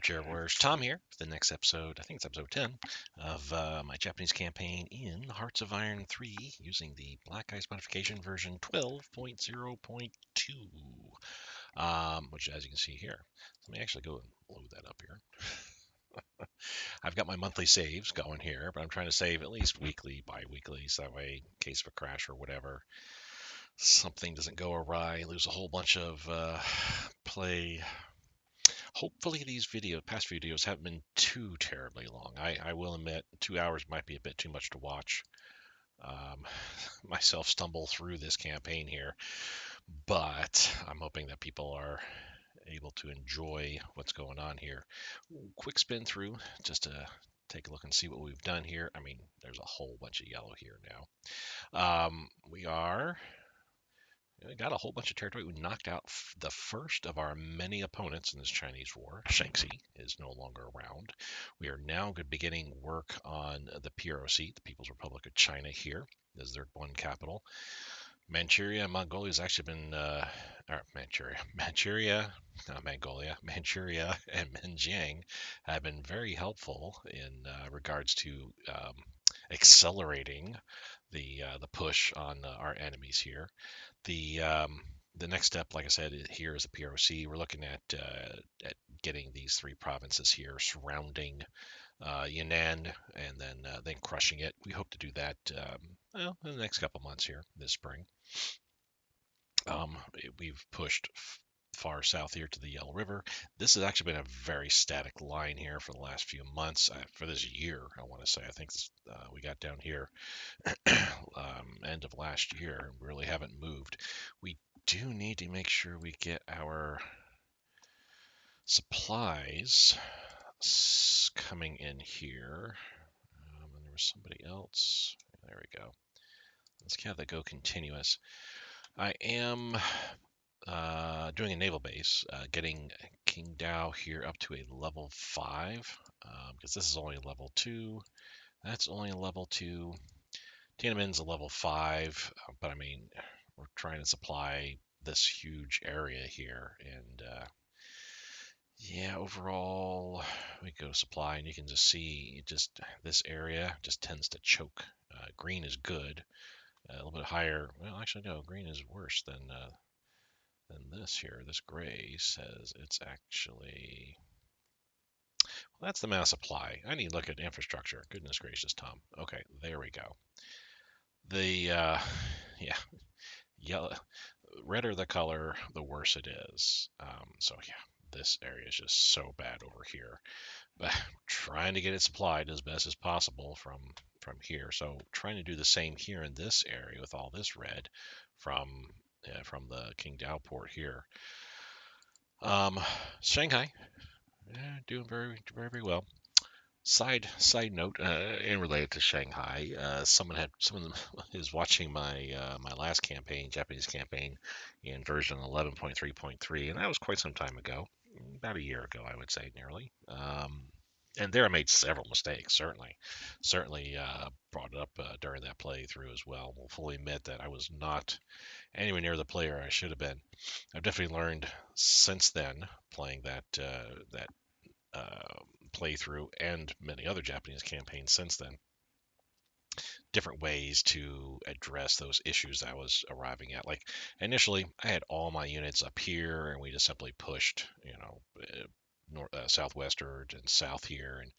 Armchair Warriors. Tom here for the next episode. I think it's episode 10 of my Japanese campaign in Hearts of Iron 3 using the Black Ice modification version 12.0.2, which, as you can see here, let me actually go and load that up here. I've got my monthly saves going here, but I'm trying to save at least weekly, bi-weekly, so that way, in case of a crash or whatever, something doesn't go awry, lose a whole bunch of play. Hopefully these past videos haven't been too terribly long. I will admit 2 hours might be a bit too much to watch um, myself stumble through this campaign here, but I'm hoping that people are able to enjoy what's going on here. Quick spin through just to take a look and see what we've done here. I mean, there's a whole bunch of yellow here now. We got a whole bunch of territory. We knocked out the first of our many opponents in this Chinese war. Shanxi is no longer around. We are now beginning work on the PROC, the People's Republic of China here, as their one capital. Manchuria and Mongolia has actually been, Manchuria, not Mongolia, Manchuria and Xinjiang have been very helpful in regards to accelerating the push on our enemies here. The next step, like I said, here is the PROC. We're looking at getting these three provinces here surrounding Yunnan and then crushing it. We hope to do that in the next couple months here this spring. We've pushed far south here to the Yellow River. This has actually been a very static line here for the last few months, for this year, I want to say. I think we got down here end of last year. We really haven't moved. We do need to make sure we get our supplies coming in here. And there was somebody else. There we go. Let's have that go continuous. I am doing a naval base, getting Qingdao here up to a level 5, because this is only a level 2. That's only a level 2. Tiananmen's a level 5, but I mean, we're trying to supply this huge area here, and yeah, overall, we go to supply, and you can just see this area just tends to choke. Green is good, a little bit higher. Well, actually, no, green is worse than this here. This gray says it's actually. Well, that's the amount of supply. I need to look at infrastructure. Goodness gracious, Tom. Okay, there we go. The yeah, yellow, redder the color, the worse it is. So yeah, this area is just so bad over here. But trying to get it supplied as best as possible from here. So trying to do the same here in this area with all this red from the Qingdao port here. Shanghai, doing very very very well. Side note, in related to Shanghai, someone is watching my last campaign, Japanese campaign, in version 11.3.3, and that was quite some time ago, about a year ago, I would say, nearly. And there I made several mistakes. Certainly brought it up during that playthrough as well. Will fully admit that I was not anywhere near the player I should have been. I've definitely learned since then, playing that playthrough and many other Japanese campaigns since then, different ways to address those issues I was arriving at. Like initially, I had all my units up here, and we just simply pushed, southwestward and south here, and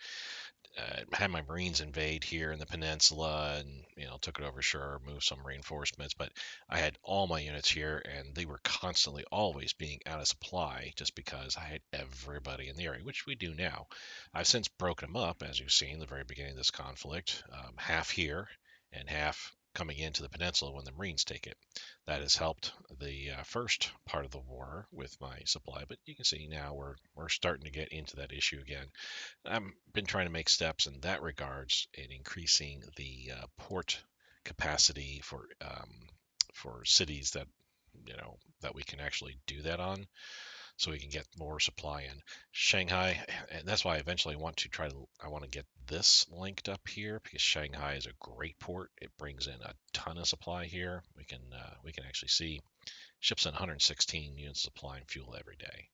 had my Marines invade here in the peninsula, and took it over, sure, moved some reinforcements, but I had all my units here, and they were constantly always being out of supply just because I had everybody in the area, which we do now. I've since broken them up, as you've seen, the very beginning of this conflict, half here and half coming into the peninsula when the Marines take it. That has helped the first part of the war with my supply, but you can see now we're starting to get into that issue again. I've been trying to make steps in that regards in increasing the port capacity for cities that that we can actually do that on, so we can get more supply in Shanghai. And that's why I eventually want to get this linked up here, because Shanghai is a great port. It brings in a ton of supply here. We can actually see ships in 116 units supplying fuel every day.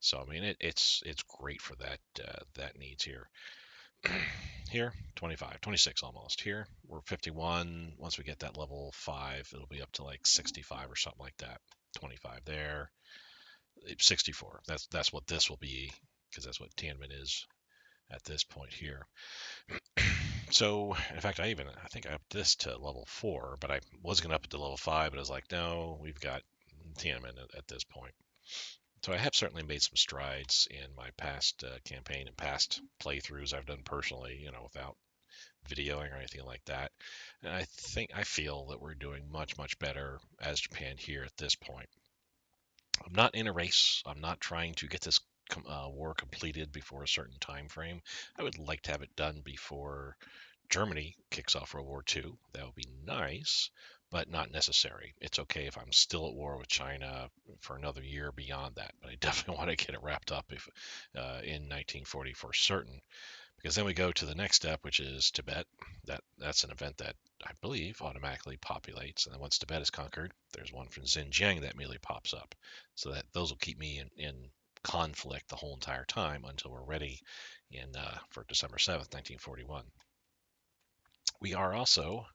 So I mean, it's great for that needs here. Here, 25, 26 almost. Here, we're 51. Once we get that level 5, it'll be up to like 65 or something like that. 25 there, 64. That's what this will be, because that's what Tiananmen is at this point here. So, in fact, I think I upped this to level 4, but I was going to up it to level 5, but I was like, no, we've got Tiananmen at this point. So I have certainly made some strides in my past campaign and past playthroughs I've done personally, without videoing or anything like that. And I feel that we're doing much better as Japan here at this point. I'm not in a race. I'm not trying to get this war completed before a certain time frame. I would like to have it done before Germany kicks off World War II. That would be nice, but not necessary. It's okay if I'm still at war with China for another year beyond that, but I definitely want to get it wrapped up in 1940 for certain, because then we go to the next step, which is Tibet. That's an event that I believe automatically populates, and then once Tibet is conquered, there's one from Xinjiang that immediately pops up. So that those will keep me in conflict the whole entire time until we're ready for December 7th, 1941. We are also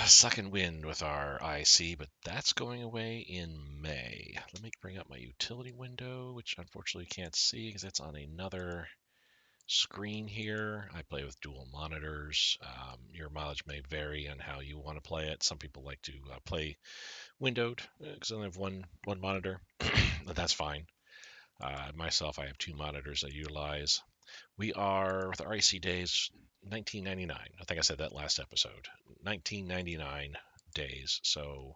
sucking wind with our IC, but that's going away in May. Let me bring up my utility window, which unfortunately you can't see because it's on another screen here. I play with dual monitors. Your mileage may vary on how you want to play it. Some people like to play windowed because I only have one monitor, but that's fine. Myself, I have two monitors I utilize. We are with our IC days 1999. I think I said that last episode. 1999 days. So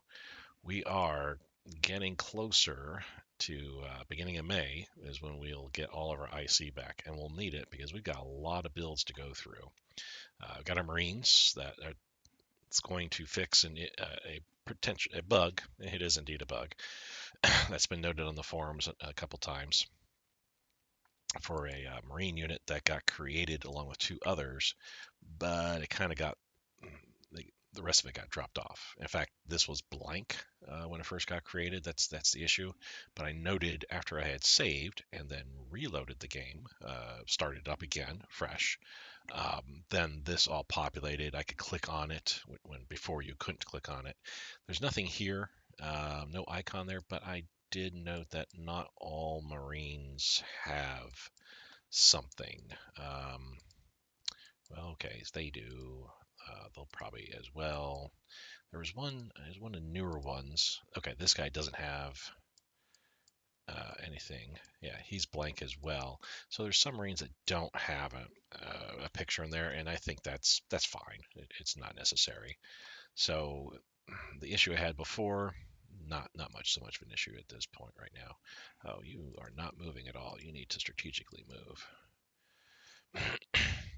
we are getting closer to beginning of May is when we'll get all of our IC back, and we'll need it because we've got a lot of builds to go through. We've got our Marines that it's going to fix a bug. It is indeed a bug that's been noted on the forums a couple times for a Marine unit that got created along with two others, but it kind of got the rest of it got dropped off. In fact, this was blank when it first got created. That's the issue. But I noted after I had saved and then reloaded the game, started up again fresh, then this all populated. I could click on it when before you couldn't click on it. There's nothing here, no icon there, but I did note that not all Marines have something. Well, okay, so they do. They'll probably as well. There's one of the newer ones. Okay, this guy doesn't have anything. Yeah, he's blank as well. So there's some Marines that don't have a picture in there, and I think that's fine. It's not necessary. So the issue I had before, not so much of an issue at this point right now. Oh, you are not moving at all. You need to strategically move.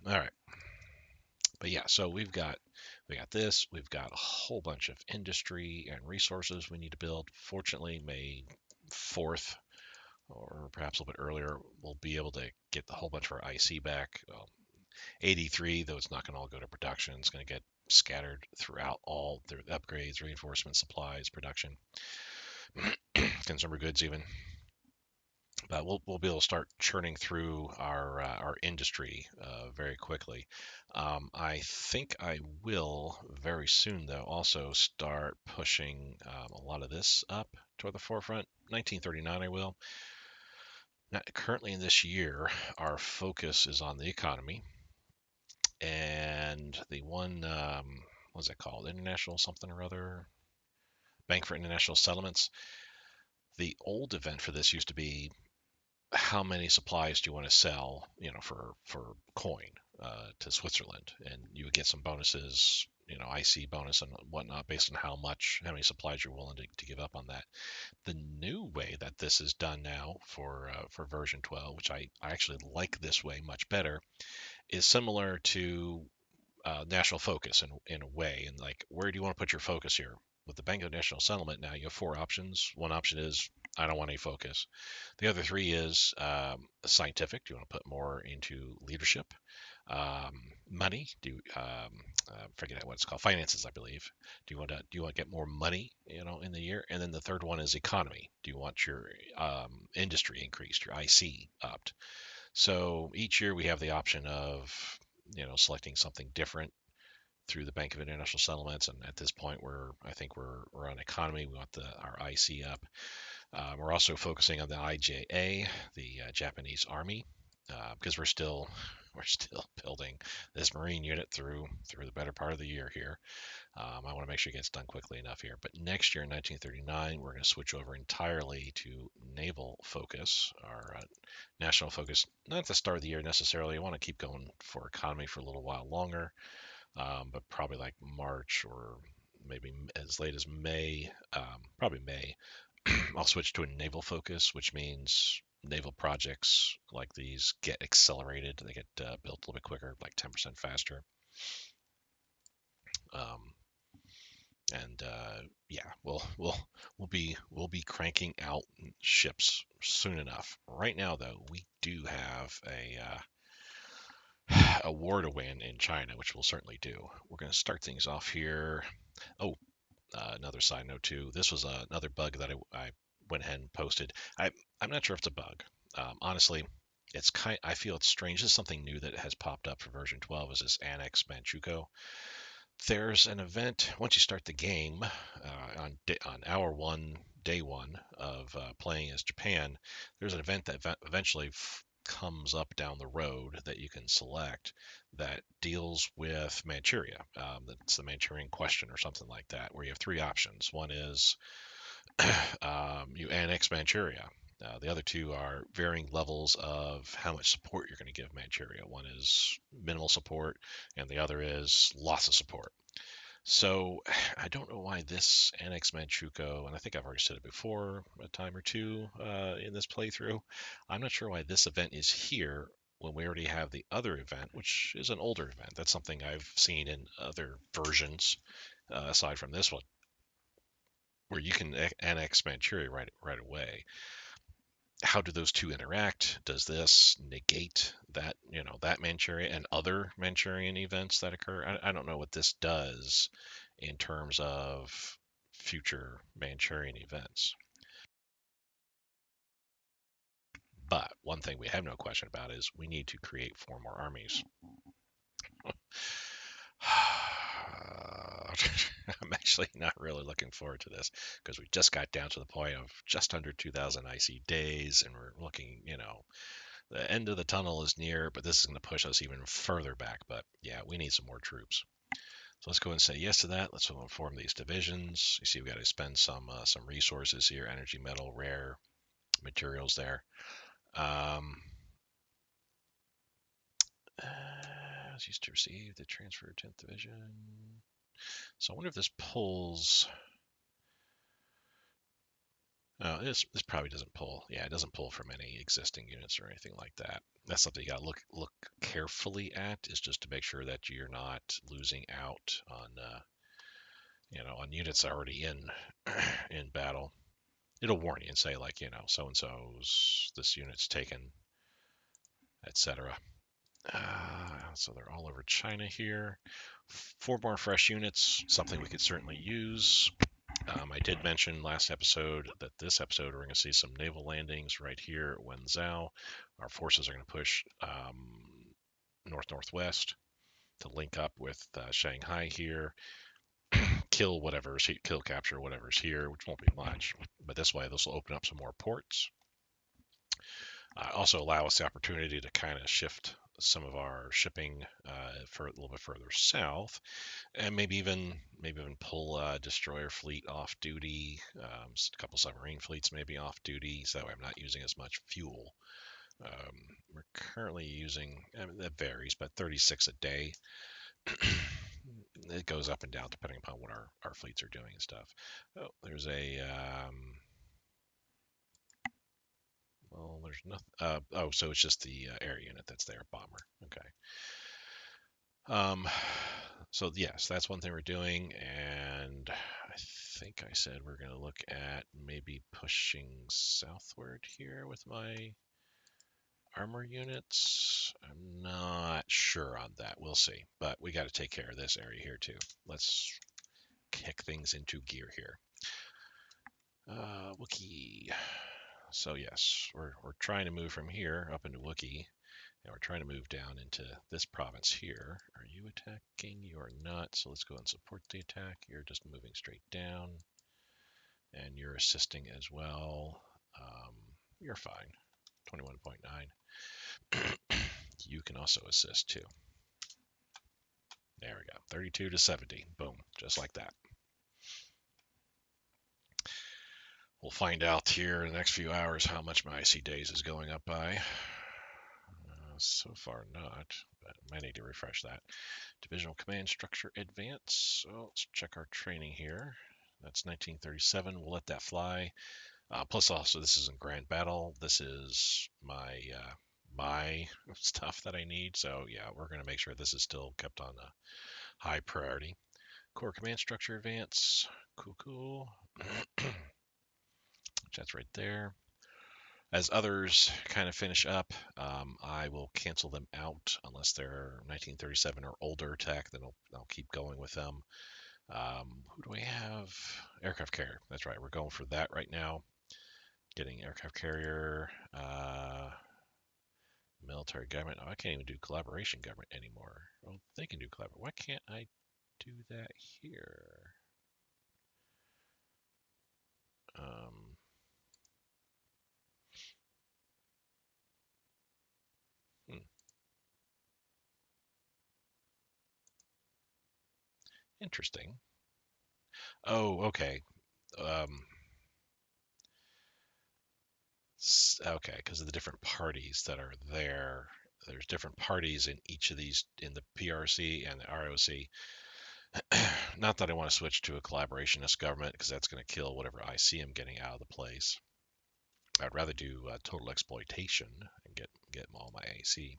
All right. But yeah, so we got this. We've got a whole bunch of industry and resources we need to build. Fortunately, May 4th, or perhaps a little bit earlier, we'll be able to get the whole bunch of our IC back. Well, 83, though it's not going to all go to production. It's going to get scattered throughout all the upgrades, reinforcements, supplies, production, consumer goods even. But we'll be able to start churning through our industry very quickly. I think I will very soon, though, also start pushing a lot of this up toward the forefront. 1939, I will. Now, currently in this year, our focus is on the economy and the one, what's it called? International something or other? Bank for International Settlements. The old event for this used to be how many supplies do you want to sell, for coin to Switzerland, and you would get some bonuses, IC bonus and whatnot based on how many supplies you're willing to give up on that. The new way that this is done now for version 12, which I actually like this way much better, is similar to national focus in a way, and like where do you want to put your focus here? With the Bank of National Settlement now, you have four options. One option is I don't want any focus. The other three is scientific. Do you want to put more into leadership? Money? Forget what it's called. Finances, I believe. Do you want to get more money, in the year? And then the third one is economy. Do you want your industry increased, your IC upped? So each year we have the option of selecting something different through the Bank of International Settlements, and at this point I think we're on economy. We want our IC up. We're also focusing on the IJA, the Japanese Army, because we're still building this Marine unit through the better part of the year here. I want to make sure it gets done quickly enough here. But next year, in 1939, we're going to switch over entirely to naval focus, our national focus. Not at the start of the year necessarily. I want to keep going for economy for a little while longer, but probably like March or maybe as late as May, probably May. I'll switch to a naval focus, which means naval projects like these get accelerated. They get built a little bit quicker, like 10% faster. Um, and yeah, we'll be cranking out ships soon enough. Right now, though, we do have a war to win in China, which we'll certainly do. We're going to start things off here. Oh, another side note too. This was another bug that I went ahead and posted. I'm not sure if it's a bug. Honestly, I feel it's strange. This is something new that has popped up for version 12. Is this Annex Manchukuo? There's an event once you start the game on hour one, day one of playing as Japan. There's an event that eventually comes up down the road that you can select that deals with Manchuria. That's the Manchurian question or something like that, where you have three options. One is you annex Manchuria. The other two are varying levels of how much support you're going to give Manchuria. One is minimal support, and the other is lots of support. So I don't know why this Annex Manchukuo, and I think I've already said it before a time or two in this playthrough. I'm not sure why this event is here when we already have the other event, which is an older event. That's something I've seen in other versions aside from this one, where you can annex Manchuria right away. How do those two interact? Does this negate that Manchuria and other Manchurian events that occur? I don't know what this does in terms of future Manchurian events. But one thing we have no question about is we need to create four more armies. I'm actually not really looking forward to this because we just got down to the point of just under 2,000 IC days, and we're looking, the end of the tunnel is near, but this is going to push us even further back. But yeah, we need some more troops. So let's go and say yes to that. Let's form these divisions. You see, we got to spend some resources here: energy, metal, rare materials there. It's used to receive the transfer 10th division. So I wonder if this pulls. Oh, this probably doesn't pull. Yeah, it doesn't pull from any existing units or anything like that. That's something you got to look carefully at, is just to make sure that you're not losing out on units already in in battle. It'll warn you and say like, so and so's this unit's taken, etc. So they're all over China here. 4 more fresh units, something we could certainly use. I did mention last episode that this episode we're going to see some naval landings right here at Wenzhou. Our forces are going to push north-northwest to link up with Shanghai here, kill capture whatever's here, which won't be much. But this way, this will open up some more ports. Also allow us the opportunity to kind of shift some of our shipping for a little bit further south, and maybe even pull a destroyer fleet off duty, a couple submarine fleets maybe off duty, so that way I'm not using as much fuel. We're currently using, that varies, but 36 a day. It goes up and down depending upon what our fleets are doing and stuff. Oh, there's well, there's nothing. So it's just the air unit that's there, bomber. Okay. So yes, that's one thing we're doing, and I think I said we're going to look at maybe pushing southward here with my armor units. I'm not sure on that. We'll see. But we got to take care of this area here too. Let's kick things into gear here. Wookie. So yes, we're trying to move from here up into Wookie, and we're trying to move down into this province here. Are you attacking? You are not. So let's go and support the attack. You're just moving straight down, and you're assisting as well. You're fine. 21.9. You can also assist too. There we go. 32 to 70. Boom. Just like that. We'll find out here in the next few hours how much my IC days is going up by. So far not, but I might need to refresh that. Divisional command structure advance. So let's check our training here. That's 1937. We'll let that fly. Plus also this isn't grand battle. This is my stuff that I need. So yeah, we're going to make sure this is still kept on a high priority. Core command structure advance. Cool. That's right there. As others kind of finish up, I will cancel them out unless they're 1937 or older tech. Then I'll keep going with them. Who do we have? Aircraft carrier. That's right. We're going for that right now. Getting aircraft carrier, military government. Oh, I can't even do collaboration government anymore. Well, they can do collaboration. Why can't I do that here? Um, hmm. Interesting. Oh, okay. Um, okay, because of the different parties that are there. There's different parties in each of these, in the PRC and the ROC. Not that I want to switch to a collaborationist government because that's going to kill whatever I see I'm getting out of the place. I'd rather do total exploitation and get all my AC.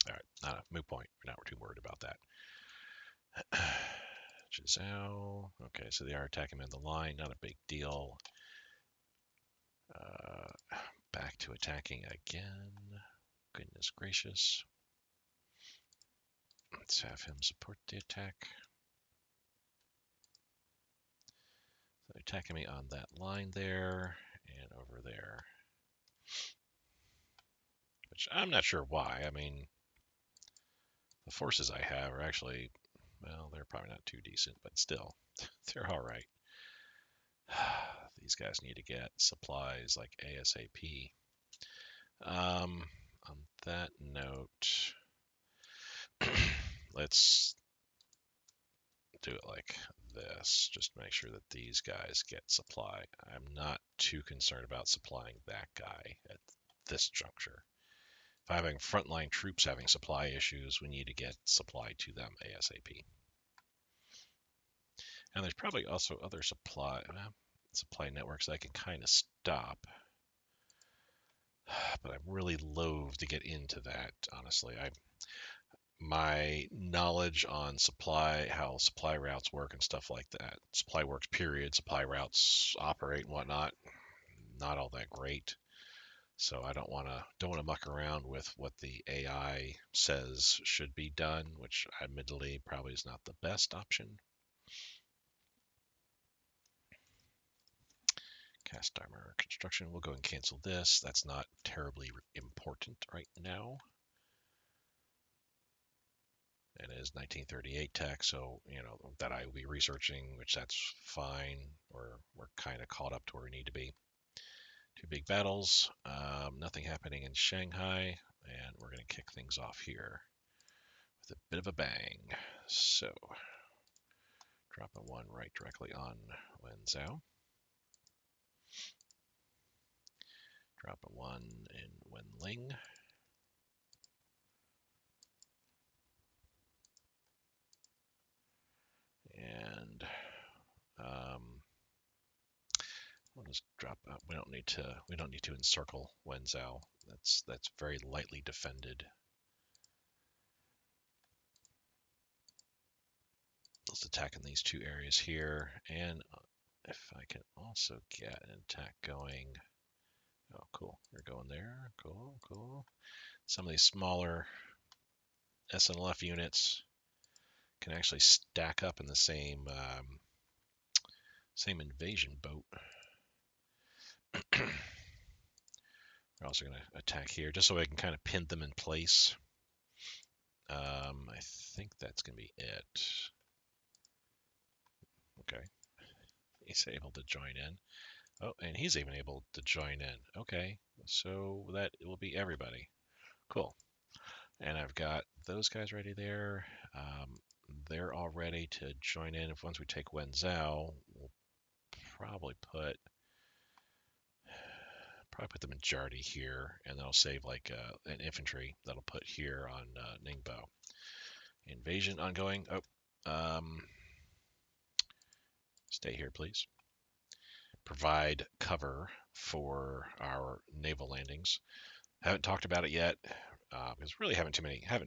All right, not a moot point. We're not too worried about that. Giselle. Okay, so they are attacking him in the line. Not a big deal. Back to attacking again. Goodness gracious. Let's have him support the attack. So they're attacking me on that line there and over there. Which I'm not sure why. I mean, the forces I have are actually, well, they're probably not too decent, but still, they're all right. These guys need to get supplies like ASAP. On that note, let's do it like this. Just make sure that these guys get supply. I'm not too concerned about supplying that guy at this juncture. If I'm having frontline troops having supply issues, we need to get supply to them ASAP. And there's probably also other supply networks I can kind of stop. But I'm really loath to get into that, honestly. My knowledge on supply, how supply routes work and stuff like that, supply works period, supply routes operate and whatnot, not all that great. So I don't want to muck around with what the AI says should be done, which admittedly probably is not the best option. Cast armor construction. We'll go and cancel this. That's not terribly important right now. It is 1938 tech, so that I will be researching, which that's fine. We're kind of caught up to where we need to be. Two big battles. Nothing happening in Shanghai, and we're going to kick things off here with a bit of a bang. So, drop a one right directly on Wenzhou. Drop a one in Wenling. And we'll just drop out. We don't need to encircle Wenzhou. That's very lightly defended. Let's attack in these two areas here, and if I can also get an attack going. Oh, cool. You're going there. Cool. some of these smaller SNLF units can actually stack up in the same same invasion boat. We're also going to attack here just so I can kind of pin them in place. I think that's going to be it. Okay. He's able to join in. Oh, and he's even able to join in. Okay. So that will be everybody. Cool. And I've got those guys ready there. They're all ready to join in. If once we take Wenzhou, we'll probably put the majority here, and that'll save like an infantry that'll put here on Ningbo. Invasion ongoing. Oh, stay here, please. Provide cover for our naval landings. Haven't talked about it yet because really haven't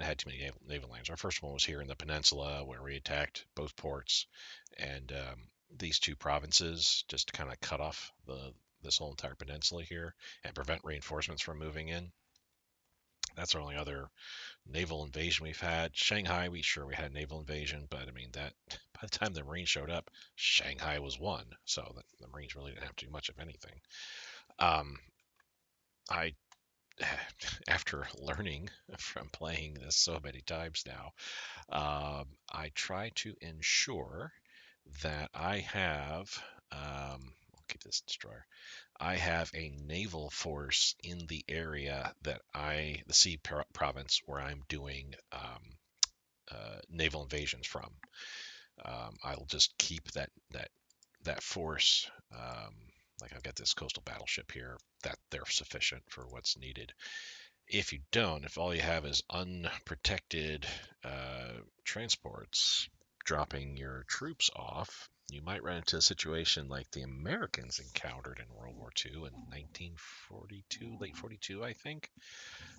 had too many naval landings. Our first one was here in the peninsula where we attacked both ports and these two provinces just to kind of cut off this whole entire peninsula here and prevent reinforcements from moving in. That's our only other naval invasion we've had. Shanghai, we had naval invasion, but I mean that by the time the Marines showed up, Shanghai was won, so the Marines really didn't have to do much of anything. I after learning from playing this so many times now, I try to ensure that I have, I'll keep this destroyer. I have a naval force in the area that the sea province where I'm doing naval invasions from. I'll just keep that force. Like I've got this coastal battleship here that they're sufficient for what's needed. If all you have is unprotected transports dropping your troops off, you might run into a situation like the Americans encountered in World War II in 1942, late 42, I think.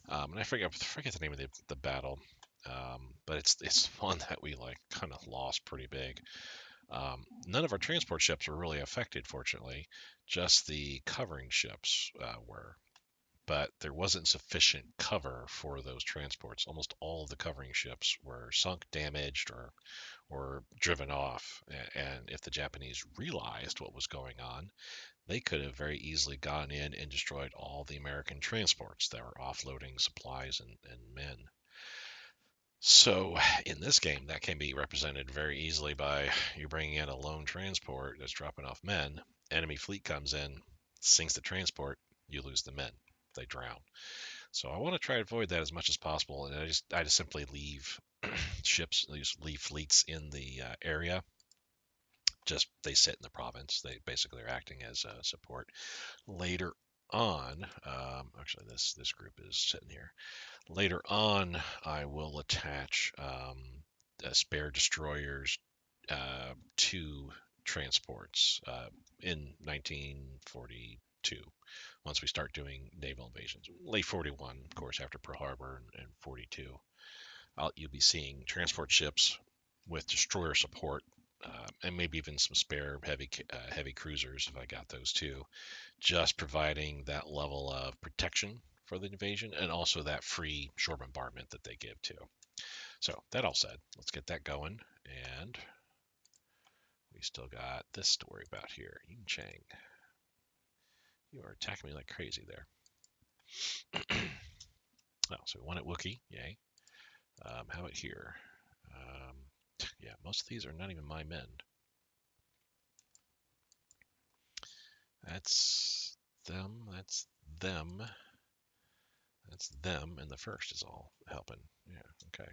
And I forget the name of the battle, but it's one that we like kind of lost pretty big. None of our transport ships were really affected, fortunately. Just the covering ships were. But there wasn't sufficient cover for those transports. Almost all of the covering ships were sunk, damaged, or driven off. And if the Japanese realized what was going on, they could have very easily gone in and destroyed all the American transports that were offloading supplies and men. So in this game, that can be represented very easily by you bringing in a lone transport that's dropping off men. Enemy fleet comes in, sinks the transport, you lose the men. They drown. So I want to try to avoid that as much as possible, and I just simply leave ships, leave fleets in the area. Just they sit in the province. They basically are acting as support. Later on, actually this group is sitting here. Later on, I will attach spare destroyers to transports in 1942. Once we start doing naval invasions, late 41, of course, after Pearl Harbor and 42, you'll be seeing transport ships with destroyer support. And maybe even some spare heavy cruisers if I got those too, just providing that level of protection for the invasion and also that free shore bombardment that they give too. So that all said, let's get that going. And we still got this to worry about here. Yin Chang, you are attacking me like crazy there. Oh, so we won at Wookiee, yay. How about here? Yeah, most of these are not even my men. That's them, that's them. That's them, and the first is all helping. Yeah, okay.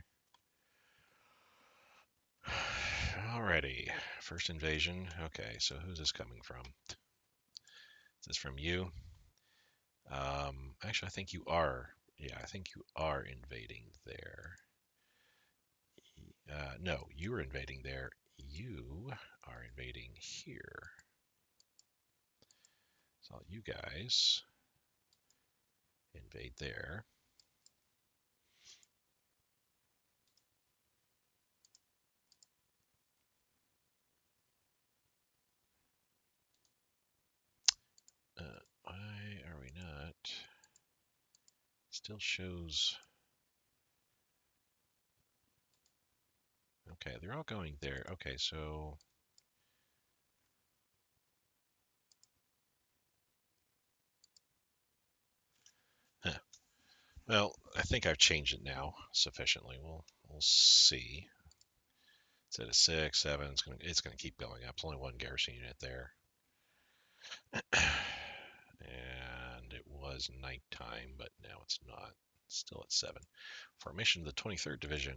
Alrighty, first invasion. Okay, so who's this coming from? Is this from you? Actually, I think you are. Yeah, I think you are invading there. No, you are invading there. You are invading here. So you guys invade there. Why are we not Still shows. Okay, they're all going there. Okay, so huh. Well, I think I've changed it now sufficiently. We'll see. It's at a 6, 7. It's gonna keep going up. It's only one garrison unit there, and it was nighttime, but now it's not. It's still at 7. Formation of the 23rd Division,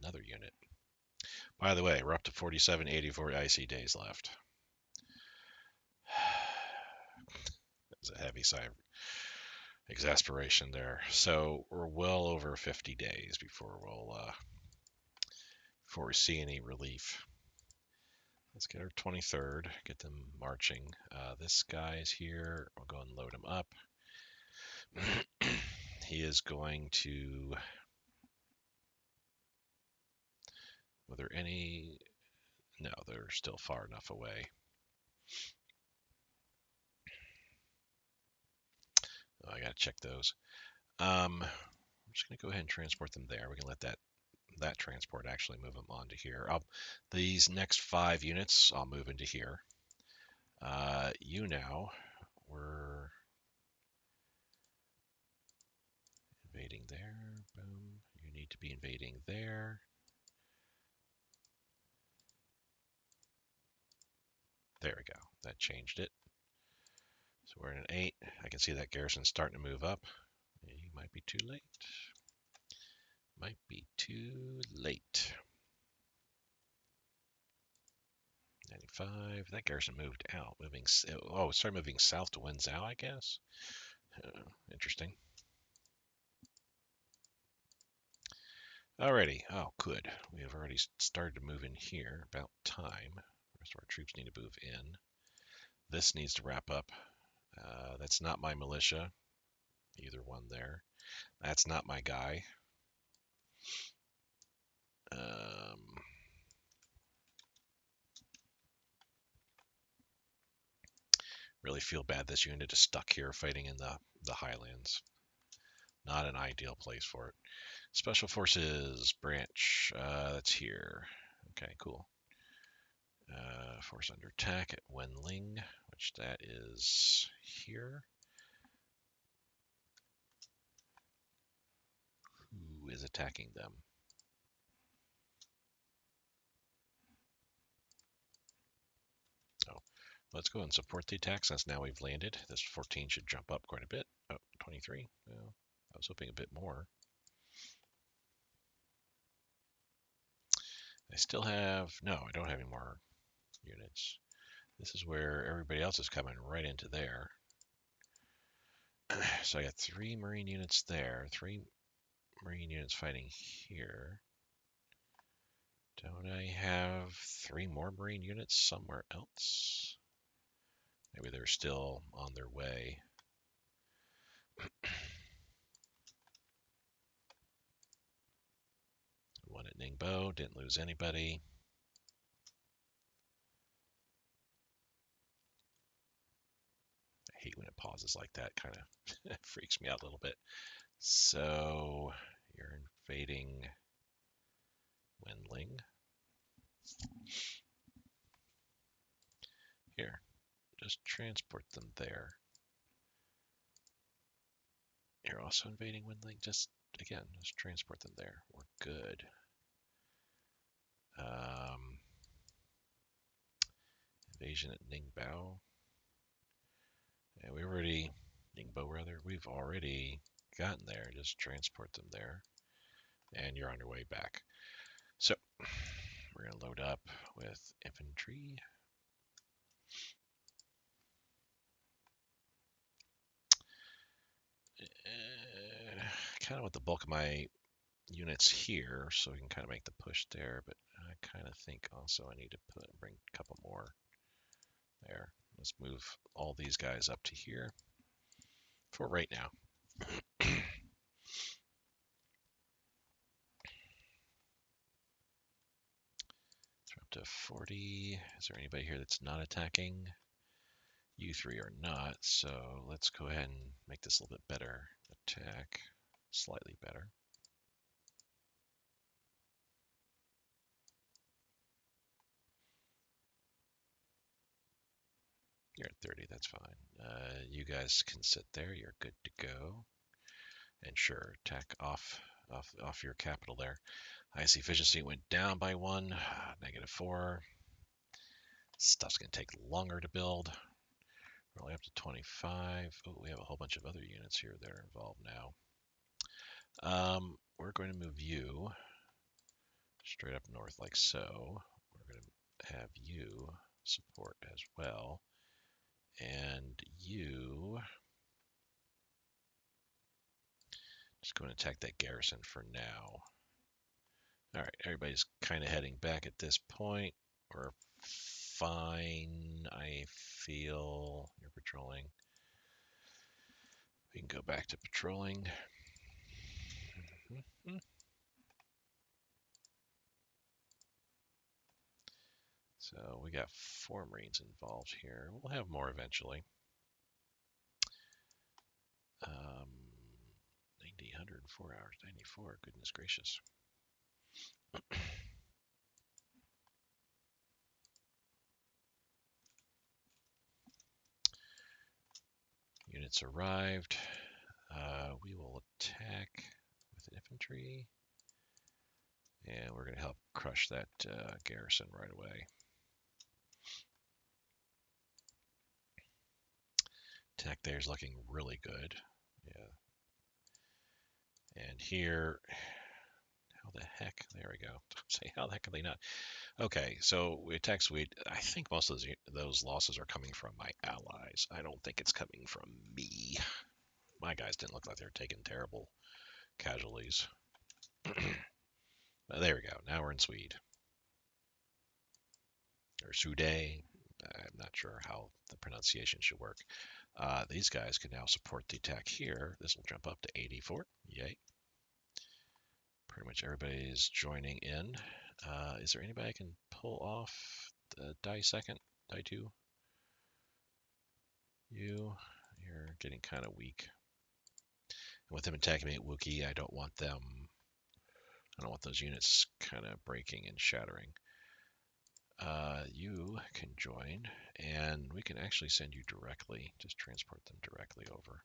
another unit. By the way, we're up to 4784 IC days left. It's a heavy sigh of exasperation there. So we're well over 50 days before before we see any relief. Let's get our 23rd, get them marching. This guy is here. We'll go and load him up. He is going to. Were there any? No, they're still far enough away. Oh, I gotta check those. I'm just gonna go ahead and transport them there. We can let that transport actually move them onto here. These next 5 units I'll move into here. You now, we're invading there. Boom. You need to be invading there. There we go. That changed it. So we're in an 8. I can see that garrison's starting to move up. You might be too late. Might be too late. 95. That garrison moved out. It started moving south to Wenzhou, I guess. Interesting. Alrighty. Oh, good. We have already started to move in here. About time. The rest of our troops need to move in. This needs to wrap up. That's not my militia. Either one there. That's not my guy. Really feel bad this unit is stuck here fighting in the highlands. Not an ideal place for it. Special Forces branch. That's here. Okay, cool. Force under attack at Wenling, which that is here. Who is attacking them? Oh, let's go and support the attacks since now we've landed. This 14 should jump up quite a bit. Oh, 23. Well, I was hoping a bit more. I still have, no, I don't have any more units. This is where everybody else is coming right into there. So I got 3 Marine units there, 3 Marine units fighting here. Don't I have 3 more Marine units somewhere else? Maybe they're still on their way. One at Ningbo, didn't lose anybody. I hate when it pauses like that, kind of freaks me out a little bit. So you're invading Wenling. Here, just transport them there. You're also invading Wenling. Just transport them there. We're good. Invasion at Ningbo. Yeah, Ningbo rather, we've already gotten there. Just transport them there. And you're on your way back. So, we're going to load up with infantry. Kind of want the bulk of my units here, so we can kind of make the push there, but I kind of think also I need to bring a couple more there. Let's move all these guys up to here for right now. Up to 40. Is there anybody here that's not attacking? You 3 are not, so let's go ahead and make this a little bit better. Attack. slightly better. You're at 30, that's fine. You guys can sit there. You're good to go. And sure, tack off your capital there. IC efficiency went down by 1, -4. Stuff's going to take longer to build. We're only up to 25. Oh, we have a whole bunch of other units here that are involved now. We're going to move you straight up north like so. We're going to have you support as well. And you just going to attack that garrison for now. All right, everybody's kind of heading back at this point. We're fine, I feel. You're patrolling. We can go back to patrolling. So we got 4 Marines involved here. We'll have more eventually. 90, 104 hours, 94. Goodness gracious. Units arrived. We will attack with infantry. And we're going to help crush that garrison right away. Attack there is looking really good. Yeah. And here, how the heck? There we go. Say, how the heck are they not? Okay, so we attack Swede. I think most of those losses are coming from my allies. I don't think it's coming from me. My guys didn't look like they were taking terrible casualties. There we go. Now we're in Swede. Or Sude. I'm not sure how the pronunciation should work. These guys can now support the attack here. This will jump up to 84. Yay. Pretty much everybody's joining in. Is there anybody I can pull off the die second? Die 2? You're getting kind of weak. And with them attacking me at Wookiee, I don't want those units kind of breaking and shattering. You can join, and we can actually send you directly. Just transport them directly over.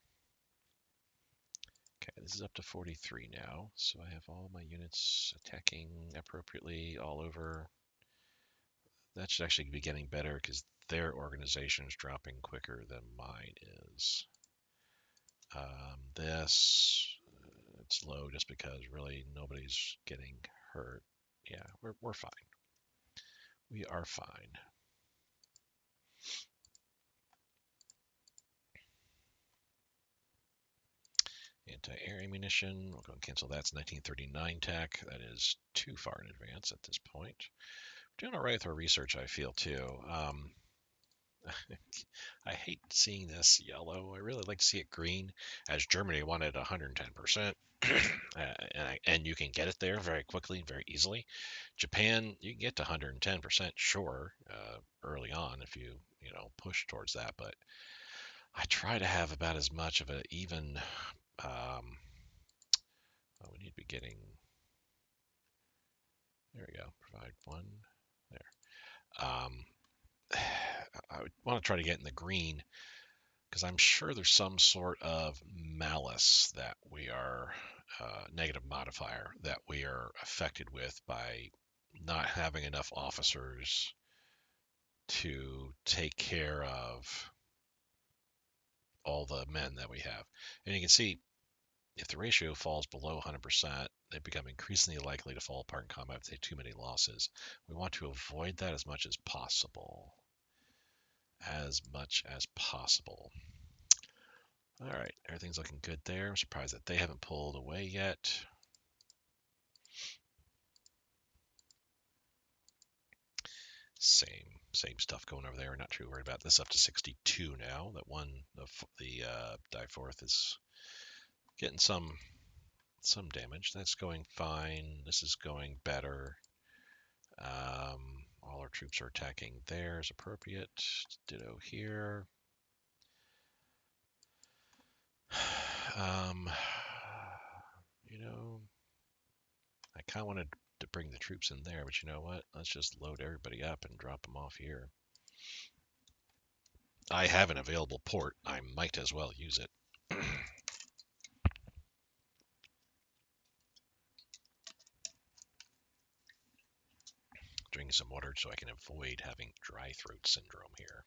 Okay, this is up to 43 now, so I have all my units attacking appropriately all over. That should actually be getting better because their organization is dropping quicker than mine is. It's low just because really nobody's getting hurt. Yeah, we're fine. We are fine. Anti-air ammunition, we'll go and cancel that. It's 1939 TAC. That is too far in advance at this point. We're doing all right with our research, I feel, too. I hate seeing this yellow. I really like to see it green, as Germany wanted 110%, and you can get it there very quickly, very easily. Japan, you can get to 110%, sure, early on if you push towards that, but I try to have about as much of an even. We need to be getting. There we go. Provide 1 there. I would want to try to get in the green because I'm sure there's some sort of malice that we are, negative modifier that we are affected with by not having enough officers to take care of all the men that we have. And you can see if the ratio falls below 100%, they become increasingly likely to fall apart in combat if they have too many losses. We want to avoid that as much as possible. As much as possible. All right, everything's looking good there. I'm surprised that they haven't pulled away yet. Same stuff going over there. Not too worried about this. Up to 62 now. That one, the die fourth is getting some damage. That's going fine. This is going better. All our troops are attacking there as appropriate. Ditto here. kind of wanted to bring the troops in there, but you know what? Let's just load everybody up and drop them off here. I have an available port. I might as well use it. Drinking some water so I can avoid having dry throat syndrome here.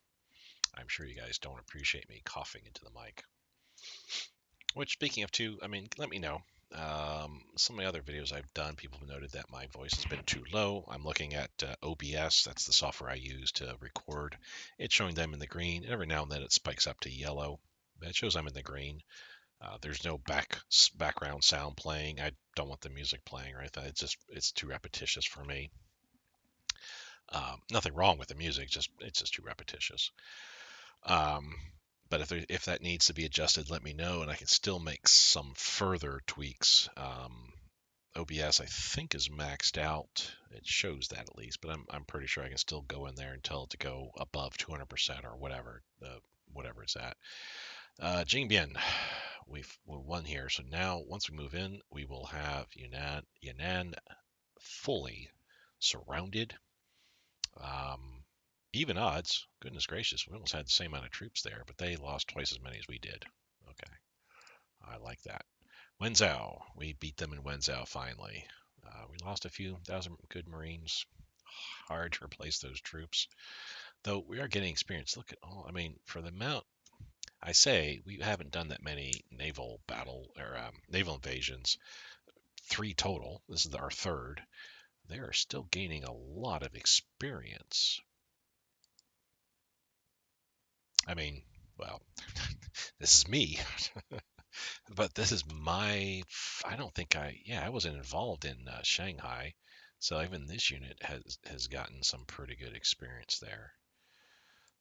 I'm sure you guys don't appreciate me coughing into the mic. Which, speaking of too, I mean, let me know. Some of the other videos I've done, people have noted that my voice has been too low. I'm looking at OBS. That's the software I use to record. It's showing them in the green. Every now and then it spikes up to yellow. It shows I'm in the green. There's no background sound playing. I don't want the music playing or anything. It's too repetitious for me. Nothing wrong with the music. It's just too repetitious. But if that needs to be adjusted, let me know, and I can still make some further tweaks. OBS I think is maxed out. It shows that at least, but I'm pretty sure I can still go in there and tell it to go above 200% or whatever it's at. Jingbian, we've won here. So now once we move in, we will have Yan'an fully surrounded. Even odds. Goodness gracious, we almost had the same amount of troops there, but they lost twice as many as we did. Okay, I like that. Wenzhou, we beat them in Wenzhou finally. We lost a few thousand good Marines. Hard to replace those troops, though we are getting experience. Look at all. I mean, for the amount I say, we haven't done that many naval battle or naval invasions. 3 total. This is our 3rd. They are still gaining a lot of experience. I mean, well, this is me, but this is my. I don't think I wasn't involved in Shanghai, so even this unit has gotten some pretty good experience there.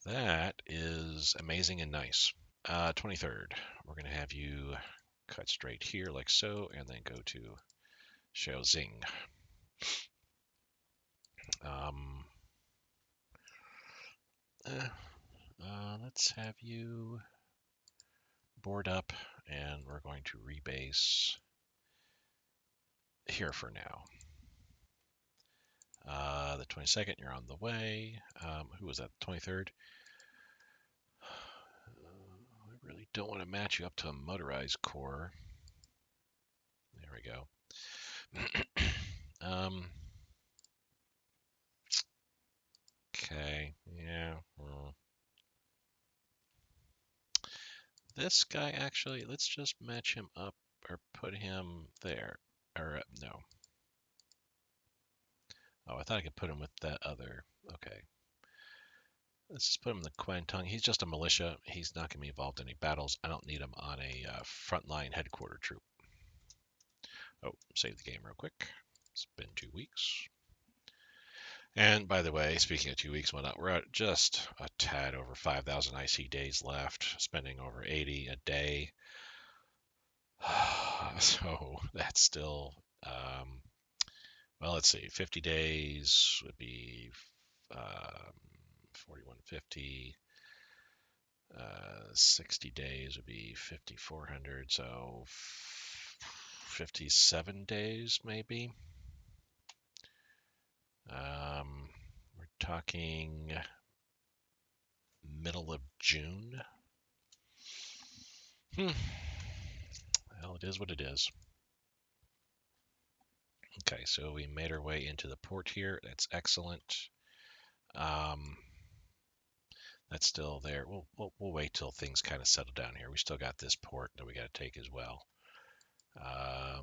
That is amazing and nice. 23rd, we're gonna have you cut straight here like so, and then go to Shaoxing. Let's have you board up, and we're going to rebase here for now. The 22nd, you're on the way. Who was that? 23rd. I really don't want to match you up to a motorized corps. There we go. Okay. Yeah. Well. This guy actually, let's just match him up or put him there. Or no. Oh, I thought I could put him with that other. Okay. Let's just put him in the Kwangtung. He's just a militia. He's not going to be involved in any battles. I don't need him on a frontline headquarter troop. Oh, save the game real quick. It's been 2 weeks. And by the way, speaking of 2 weeks, whatnot, we're at just a tad over 5,000 IC days left, spending over 80 a day. So that's still, well, let's see, 50 days would be 4150. 60 days would be 5,400, so 57 days maybe. We're talking middle of June. Well, it is what it is. Okay, so we made our way into the port here. That's excellent. That's still there. We'll wait till things kind of settle down here. We still got this port that we got to take as well.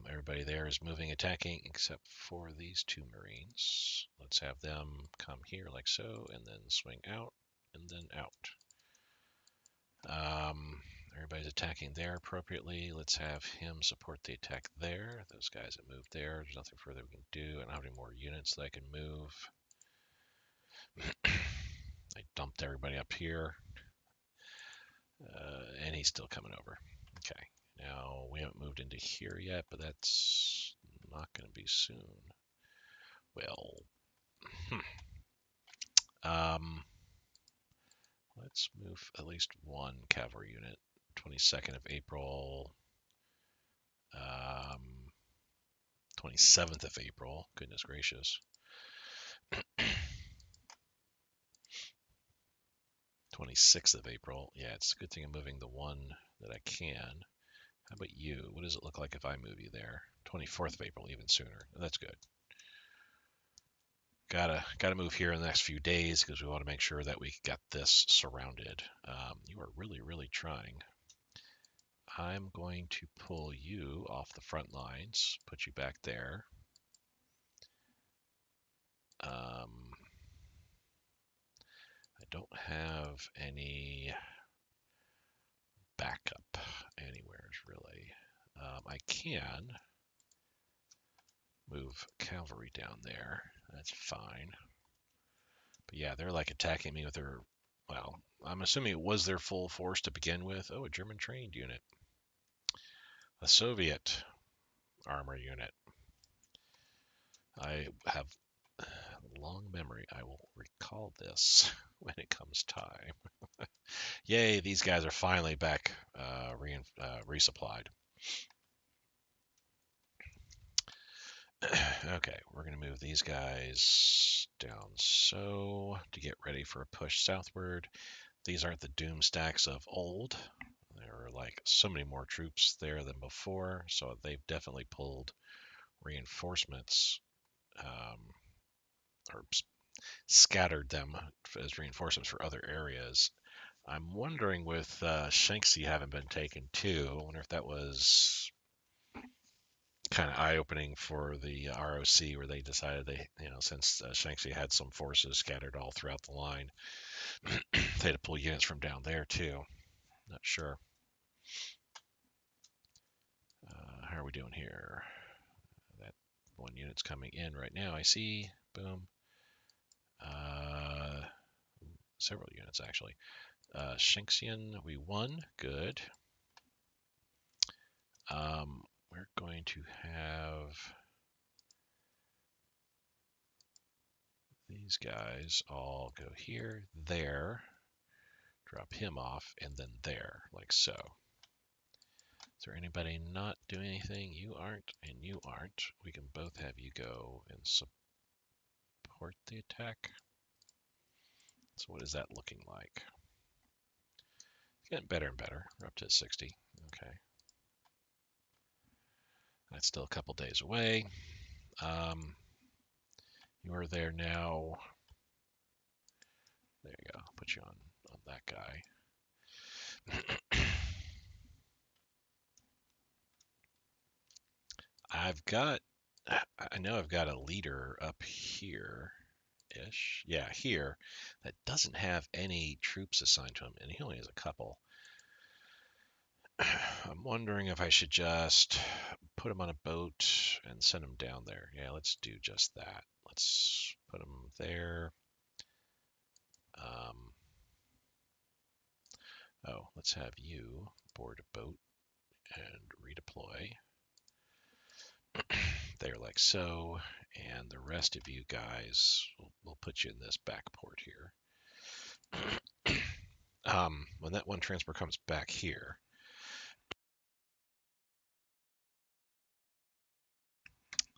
Everybody there is moving, attacking, except for these 2 Marines. Let's have them come here like so, and then swing out, and then out. Everybody's attacking there appropriately. Let's have him support the attack there. Those guys that moved there, there's nothing further we can do. I don't have any more units that I can move. I dumped everybody up here. And he's still coming over. Okay. Now, we haven't moved into here yet, but that's not going to be soon. Well, let's move at least 1 cavalry unit. 22nd of April. 27th of April. Goodness gracious. 26th of April. Yeah, it's a good thing I'm moving the one that I can. How about you? What does it look like if I move you there? 24th of April, even sooner. That's good. Gotta move here in the next few days because we want to make sure that we got this surrounded. You are really trying. I'm going to pull you off the front lines, put you back there. I don't have any backup anywhere really. I can move cavalry down there. That's fine. But yeah, they're like attacking me with their, well, I'm assuming it was their full force to begin with. Oh, a German trained unit. A Soviet armor unit. I have long memory. I will recall this when it comes time. Yay, these guys are finally back resupplied. Okay, we're going to move these guys down so to get ready for a push southward. These aren't the doom stacks of old. There are like so many more troops there than before, so they've definitely pulled reinforcements or scattered them as reinforcements for other areas. I'm wondering with Shanxi having been taken too, I wonder if that was kind of eye-opening for the ROC where they decided since Shanxi had some forces scattered all throughout the line, they had to pull units from down there too. Not sure. How are we doing here? That one unit's coming in right now. I see. Boom. Several units actually. Shanxian, we won. Good. We're going to have these guys all go here, there, drop him off, and then there, like so. Is there anybody not doing anything? You aren't, and you aren't. We can both have you go and support the attack. So what is that looking like? It's getting better and better. We're up to 60. Okay. That's still a couple days away. You are there now. There you go. I'll put you on that guy. I know I've got a leader up here-ish. Yeah, here. That doesn't have any troops assigned to him, and he only has a couple. I'm wondering if I should just put him on a boat and send him down there. Yeah, let's do just that. Let's put him there. Let's have you board a boat and redeploy. There like so, and the rest of you guys, we'll put you in this back port here. When that one transport comes back here,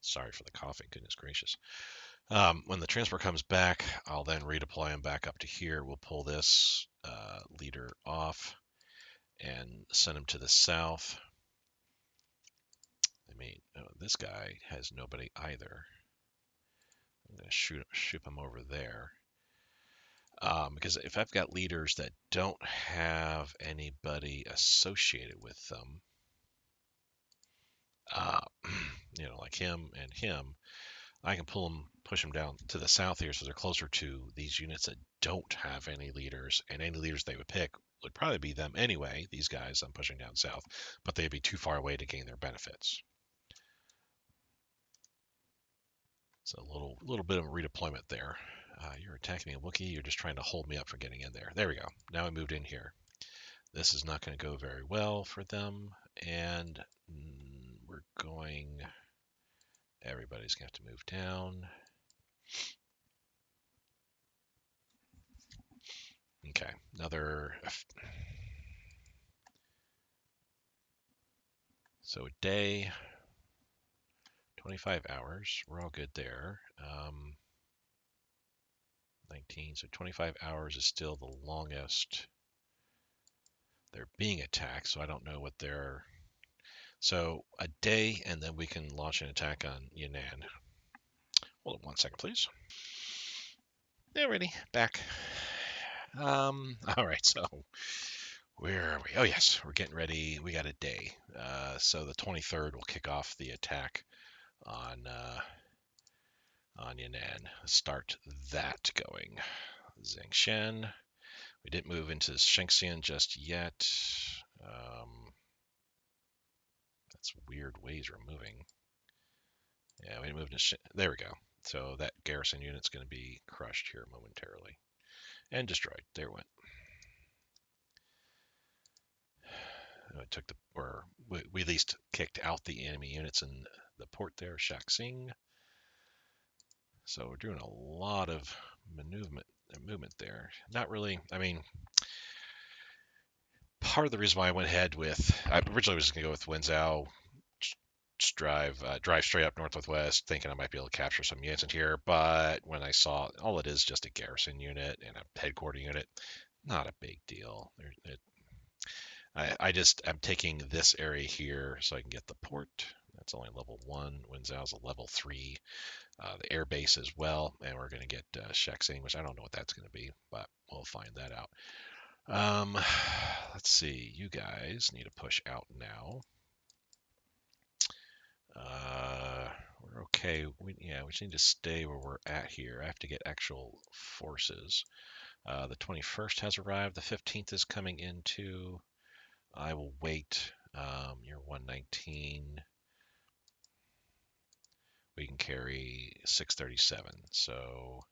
sorry for the coughing, goodness gracious. When the transport comes back, I'll then redeploy him back up to here. We'll pull this leader off and send him to the south. I mean, this guy has nobody either. I'm going to shoot him over there. Because if I've got leaders that don't have anybody associated with them, like him and him, I can push them down to the south here so they're closer to these units that don't have any leaders, and any leaders they would pick would probably be them anyway, these guys I'm pushing down south, but they'd be too far away to gain their benefits. So a little bit of a redeployment there. You're attacking me, Wookiee. You're just trying to hold me up from getting in there. There we go. Now I moved in here. This is not going to go very well for them, and we're going. Everybody's going to have to move down. Okay, another. So a day, 25 hours. We're all good there. 19. So 25 hours is still the longest they're being attacked. So I don't know what they're. So a day, and then we can launch an attack on Yan'an. Hold on 1 second, please. Yeah, ready. Back. All right. So where are we? Oh yes, we're getting ready. We got a day. So the 23rd will kick off the attack on Yan'an. Start that going. Zhengshan. We didn't move into Shengxian just yet. That's weird ways we're moving. Yeah, we moved to. There we go. So that garrison unit's going to be crushed here momentarily and destroyed. There it went. It took the, or we at least kicked out the enemy units in the port there, Shaxing. So we're doing a lot of movement there. Not really. I mean, part of the reason why I went ahead with, I originally was going to go with Wenzhou, drive straight up north with west, thinking I might be able to capture some units in here. But when I saw all it is just a garrison unit and a headquarter unit, not a big deal. I'm taking this area here so I can get the port. That's only level 1. Wenzhou's a level 3. The air base as well, and we're going to get Shaxing, which I don't know what that's going to be, but we'll find that out. Let's see. You guys need to push out now. We're okay. We just need to stay where we're at here. I have to get actual forces. The 21st has arrived. The 15th is coming in too. I will wait. You're 119. We can carry 637. So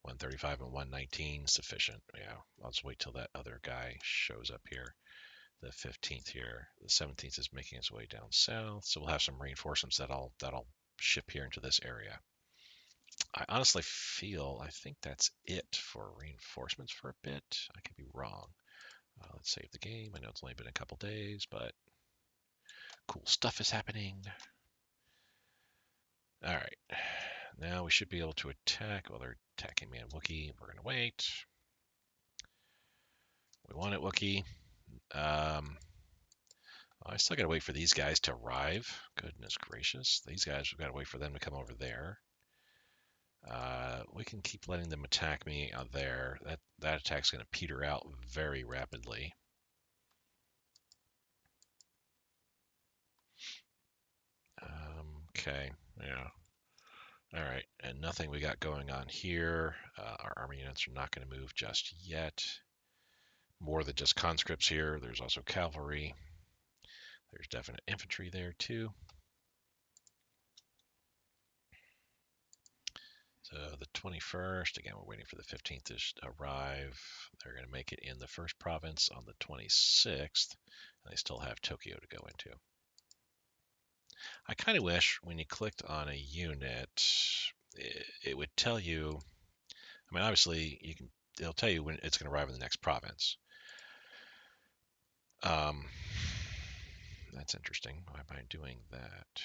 135 and 119 sufficient. Yeah, I'll just wait till that other guy shows up here. The 15th here. The 17th is making its way down south. So we'll have some reinforcements that'll ship here into this area. I honestly I think that's it for reinforcements for a bit. I could be wrong. Let's save the game. I know it's only been a couple days, but cool stuff is happening. All right. Now we should be able to attack. Well, they're attacking me on Wookiee. We're going to wait. We want it, Wookiee. I still got to wait for these guys to arrive. Goodness gracious. These guys, we've got to wait for them to come over there. We can keep letting them attack me out there. That attack's going to peter out very rapidly. Okay, yeah. All right, and nothing we got going on here. Our army units are not going to move just yet. More than just conscripts here. There's also cavalry. There's definite infantry there too. So the 21st, again, we're waiting for the 15th to arrive. They're going to make it in the first province on the 26th. And they still have Tokyo to go into. I kind of wish when you clicked on a unit, it would tell you, I mean, obviously it'll tell you when it's going to arrive in the next province. That's interesting. Why am I doing that?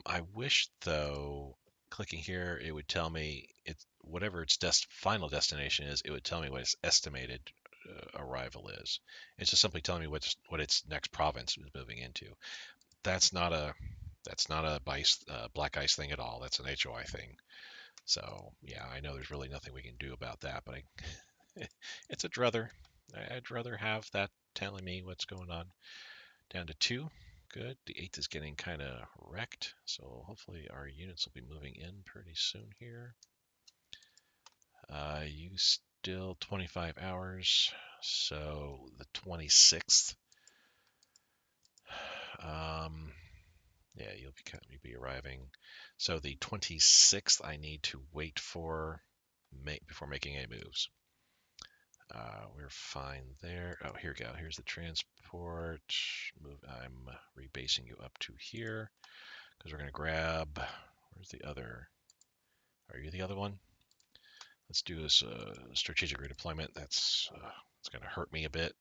I wish, though, clicking here, it would tell me whatever its final destination is. It would tell me what its estimated arrival is. It's just simply telling me what its next province is moving into. That's not a BICE, black ice thing at all. That's an HOI thing. So yeah, I know there's really nothing we can do about that, but it's a druther. I'd rather have that telling me what's going on. Down to 2. Good. The 8th is getting kind of wrecked, so hopefully our units will be moving in pretty soon here. You still 25 hours, so the 26th. Yeah, you'll be arriving. So the 26th, I need to wait for before making any moves. We're fine there. Oh, here we go. Here's the transport. I'm rebasing you up to here because we're going to grab. Where's the other? Are you the other one? Let's do this strategic redeployment. That's it's going to hurt me a bit.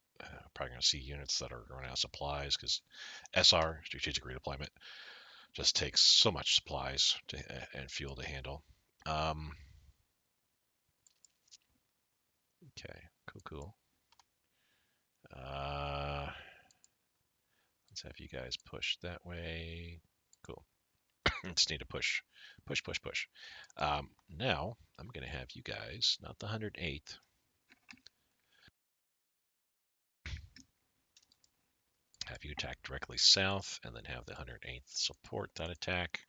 Probably going to see units that are running out of supplies because SR, strategic redeployment, just takes so much supplies and fuel to handle. Okay, cool. Let's have you guys push that way. Cool. Just need to push. Now, I'm going to have you guys, not the 108th, have you attack directly south, and then have the 108th support that attack.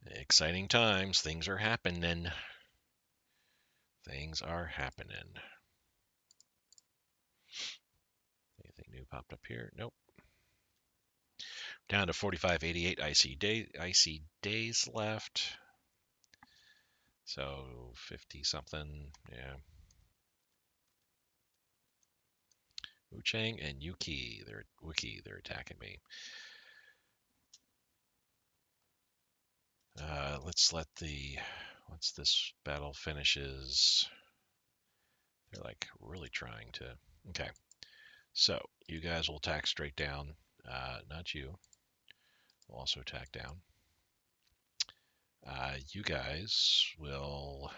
Exciting times. Things are happening. Things are happening. Anything new popped up here? Nope. Down to 45.88 icy days left. So 50 something. Yeah. Wu Chang and Yuki, they're attacking me. Let's let once this battle finishes, they're like really trying to. Okay, so you guys will attack straight down. Not you. We'll also attack down. You guys will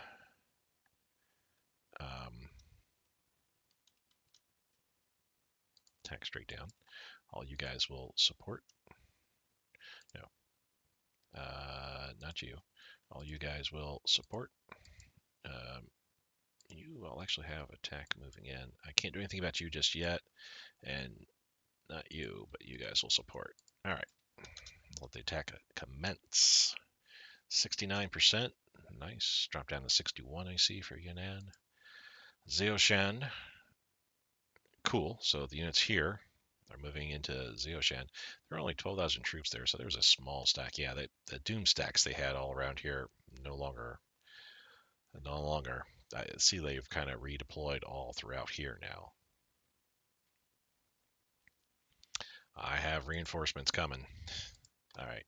attack straight down. All you guys will support. No, not you. All you guys will support. You will actually have attack moving in. I can't do anything about you just yet, and not you, but you guys will support. All right, let the attack commence. 69%, nice. Drop down to 61, I see, for Yunnan. Zheoshan, cool. So the units here are moving into Zheoshan. There are only 12,000 troops there, so there's a small stack. Yeah, the doom stacks they had all around here no longer. I see they've kind of redeployed all throughout here now. I have reinforcements coming. All right.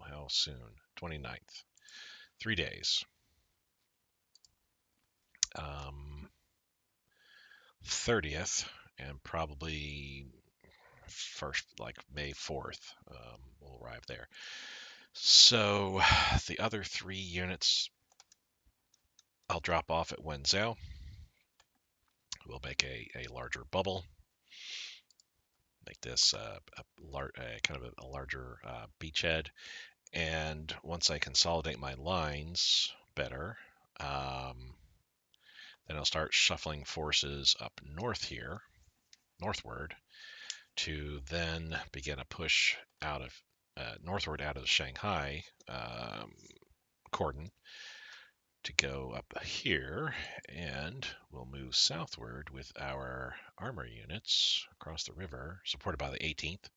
How soon? 29th. 3 days. 30th, and probably first, like May 4th, we'll arrive there. So the other 3 units I'll drop off at Wenzhou. We'll make a larger bubble. Make this kind of a larger beachhead. And once I consolidate my lines better, then I'll start shuffling forces up north here, northward, to then begin a push out of northward out of the Shanghai cordon to go up here, and we'll move southward with our armor units across the river, supported by the 18th,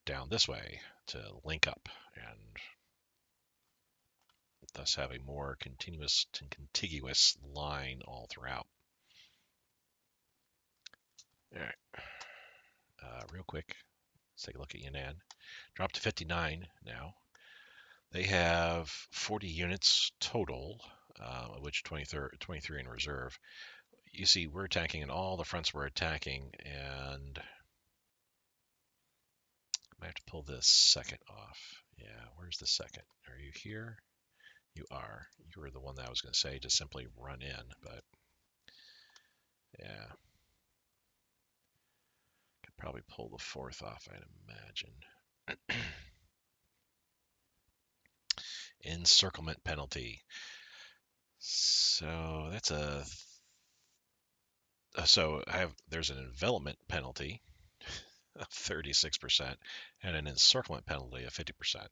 down this way to link up and thus have a more continuous and contiguous line all throughout. All right, real quick, let's take a look at Yunnan. Drop to 59 now. They have 40 units total, of which 23 in reserve. You see, we're attacking in all the fronts we're attacking, and I might have to pull this second off. Yeah, where's the second? Are you here? You are. You were the one that I was going to say to simply run in, but yeah. Could probably pull the fourth off, I'd imagine. Encirclement penalty. So that's there's an envelopment penalty of 36% and an encirclement penalty of 50%.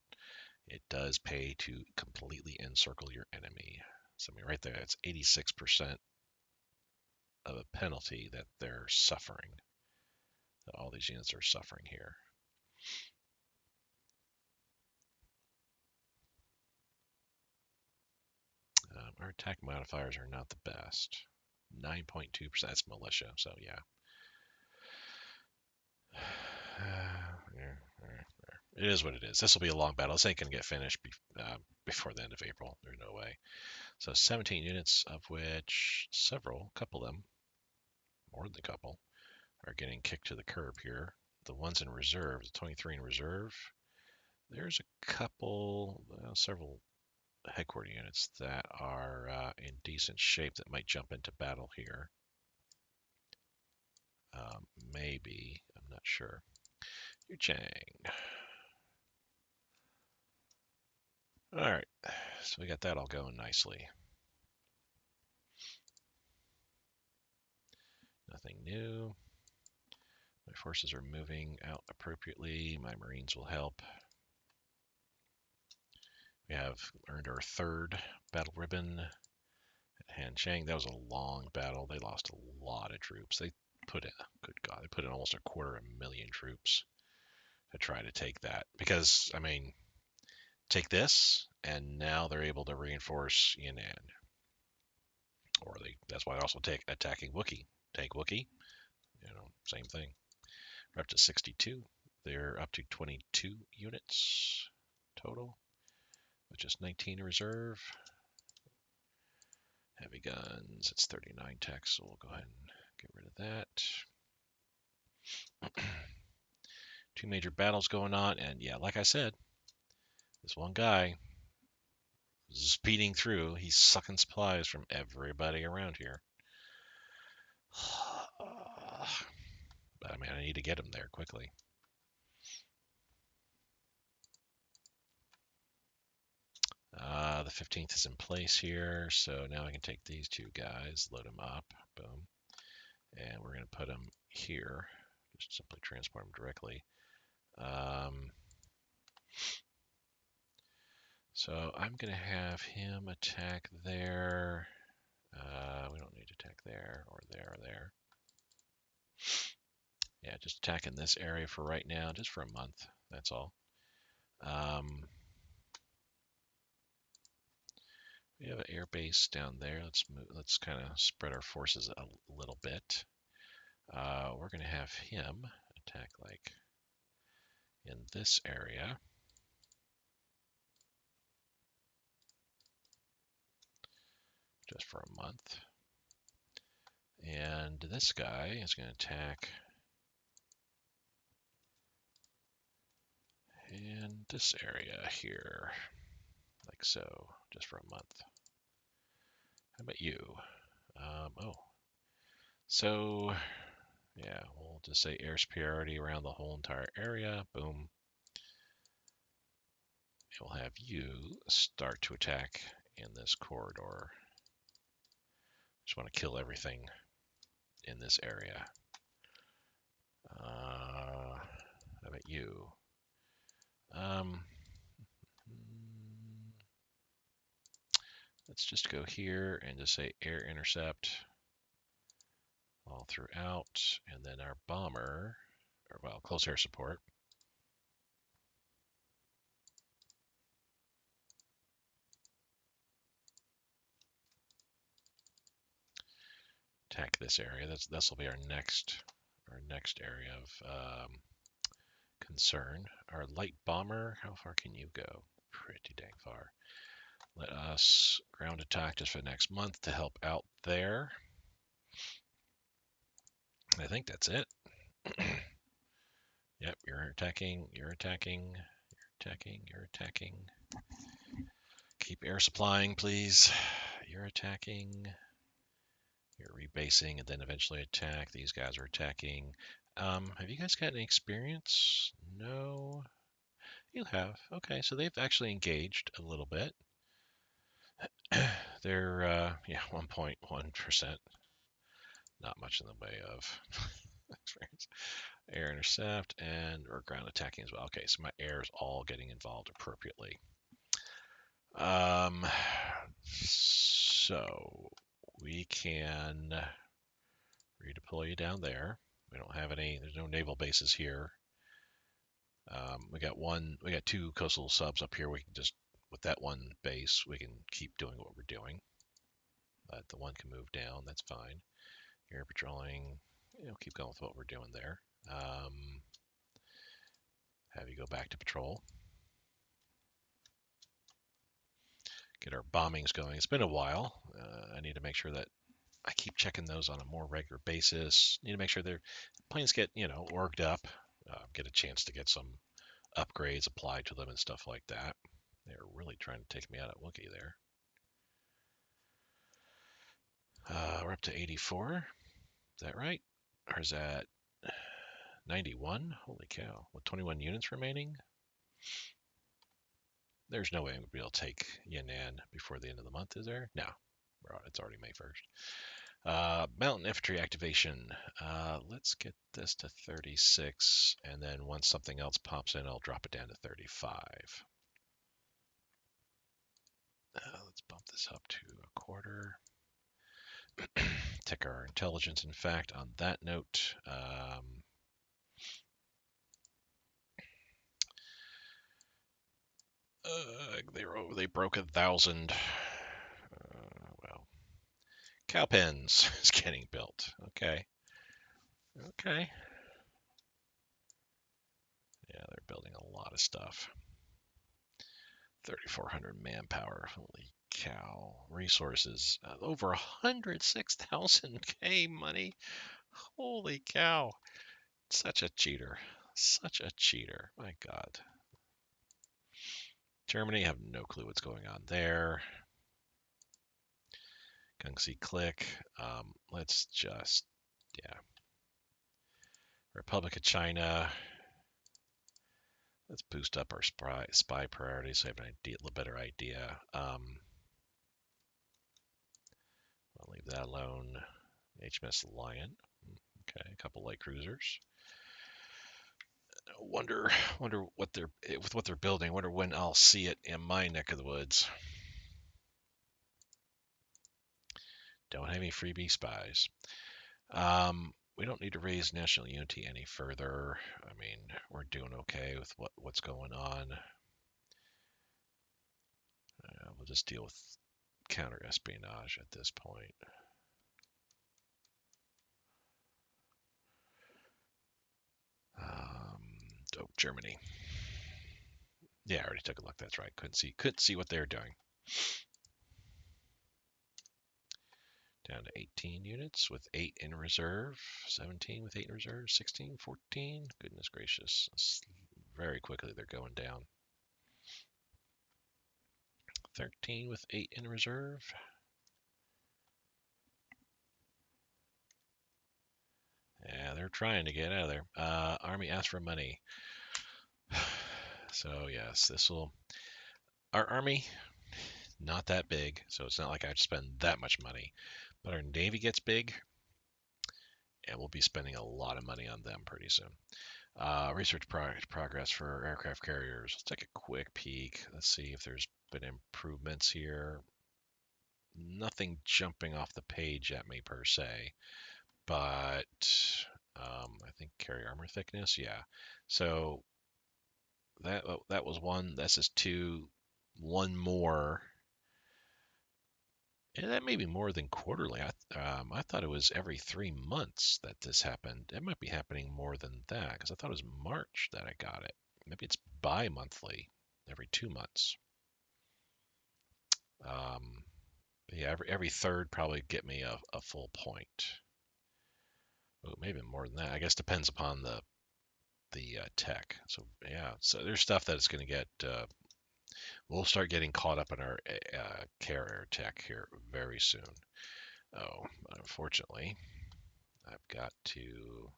It does pay to completely encircle your enemy. So I mean, right there, it's 86% of a penalty that they're suffering. That all these units are suffering here. Our attack modifiers are not the best. 9.2%. That's militia, so yeah. It is what it is. This will be a long battle. This ain't gonna get finished before the end of April. There's no way. So 17 units, of which a couple of them, more than a couple, are getting kicked to the curb here. The ones in reserve, the 23 in reserve, there's a couple, several headquarter units that are in decent shape that might jump into battle here. Maybe, I'm not sure. Yu Chang. All right, so we got that all going nicely. Nothing new. My forces are moving out appropriately. My Marines will help. We have earned our 3rd battle ribbon at Hanchang. That was a long battle. They lost a lot of troops. They put in, good God, they put in almost 250,000 troops to try to take that. Because, I mean, take this, and now they're able to reinforce Yan'an. Or that's why they also attacking Wookiee. Take Wookiee, same thing. We're up to 62. They're up to 22 units total, with just 19 in reserve. Heavy guns, it's 39 tech, so we'll go ahead and get rid of that. 2 major battles going on, and yeah, like I said, this one guy speeding through, he's sucking supplies from everybody around here. But I mean, I need to get him there quickly. The 15th is in place here, so now I can take these 2 guys, load them up, boom, and we're going to put them here. Just simply transport them directly. So I'm going to have him attack there. We don't need to attack there or there or there. Yeah, just attack in this area for right now, just for a month. That's all. We have an air base down there. Let's kind of spread our forces a little bit. We're going to have him attack like in this area. Just for a month. And this guy is going to attack in this area here, like so, just for a month. How about you? So yeah, we'll just say air superiority around the whole entire area. Boom. We'll have you start to attack in this corridor. Just want to kill everything in this area. How about you? Let's just go here and just say air intercept all throughout, and then our bomber, or well, close air support. Attack this area. This will be our next area of concern. Our light bomber, how far can you go? Pretty dang far. Let us ground attack just for the next month to help out there. I think that's it. Yep, you're attacking, you're attacking, you're attacking, you're attacking. Keep air supplying, please. You're attacking. You're rebasing and then eventually attack. These guys are attacking. Have you guys got any experience? No. You have. Okay, so they've actually engaged a little bit. They're, 1.1%. Not much in the way of experience. Air intercept or ground attacking as well. Okay, so my air is all getting involved appropriately. So we can redeploy you down there. We don't have there's no naval bases here. We got 2 coastal subs up here. We can just, with that one base, we can keep doing what we're doing. But the one can move down, that's fine. Air patrolling, keep going with what we're doing there. have you go back to patrol. Get our bombings going. It's been a while. I need to make sure that I keep checking those on a more regular basis. Need to make sure their planes get, orged up, get a chance to get some upgrades applied to them and stuff like that. They're really trying to take me out at Wookiee there. We're up to 84. Is that right? Or is that 91? Holy cow. With 21 units remaining? There's no way I'm going to be able to take Yan'an before the end of the month, is there? No. It's already May 1st. Mountain infantry activation. Let's get this to 36, and then once something else pops in, I'll drop it down to 35. Let's bump this up to a quarter. Check our intelligence. In fact, on that note, they broke 1,000. Well, cow pens is getting built. Okay. Yeah, they're building a lot of stuff. 3,400 manpower. Holy cow. Resources. Over 106,000 K money. Holy cow. Such a cheater. My God. Germany, have no clue what's going on there. Gungsi click. Let's just, yeah. Republic of China. Let's boost up our spy priorities so I have a little better idea. I'll leave that alone. HMS Lion. Okay, a couple light cruisers. Wonder what they're building. Wonder when I'll see it in my neck of the woods. Don't have any freebie spies. We don't need to raise national unity any further. I mean, we're doing okay with what's going on. We'll just deal with counter espionage at this point. Germany. Yeah, I already took a look. That's right. Couldn't see what they're doing. Down to 18 units with 8 in reserve, 17 with 8 in reserve, 16, 14. Goodness gracious. Very quickly they're going down. 13 with 8 in reserve. Yeah, they're trying to get out of there. Army asked for money. So yes, our army, not that big, so it's not like I have to spend that much money. But our Navy gets big, and we'll be spending a lot of money on them pretty soon. Research progress for aircraft carriers. Let's take a quick peek. Let's see if there's been improvements here. Nothing jumping off the page at me per se, but I think carrier armor thickness, yeah. So that was one. This is two. One more. And that may be more than quarterly. I thought it was every 3 months that this happened. It might be happening more than that because I thought it was March that I got it. Maybe it's bi-monthly, every 2 months. Yeah, every third probably get me a full point. Oh, maybe more than that. I guess depends upon the tech. So yeah, so there's stuff that is going to get. We'll start getting caught up in our carrier tech here very soon. Oh, unfortunately, I've got to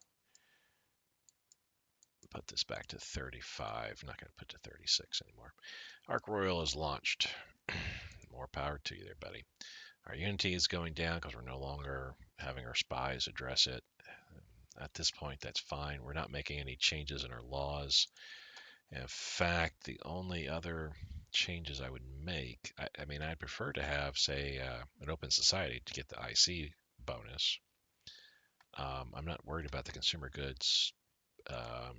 put this back to 35. I'm not going to put to 36 anymore. Ark Royal is launched. More power to you there, buddy. Our unity is going down because we're no longer having our spies address it. At this point, that's fine. We're not making any changes in our laws. In fact, the only other changes I would make, I mean, I'd prefer to have, say, an open society to get the IC bonus. I'm not worried about the consumer goods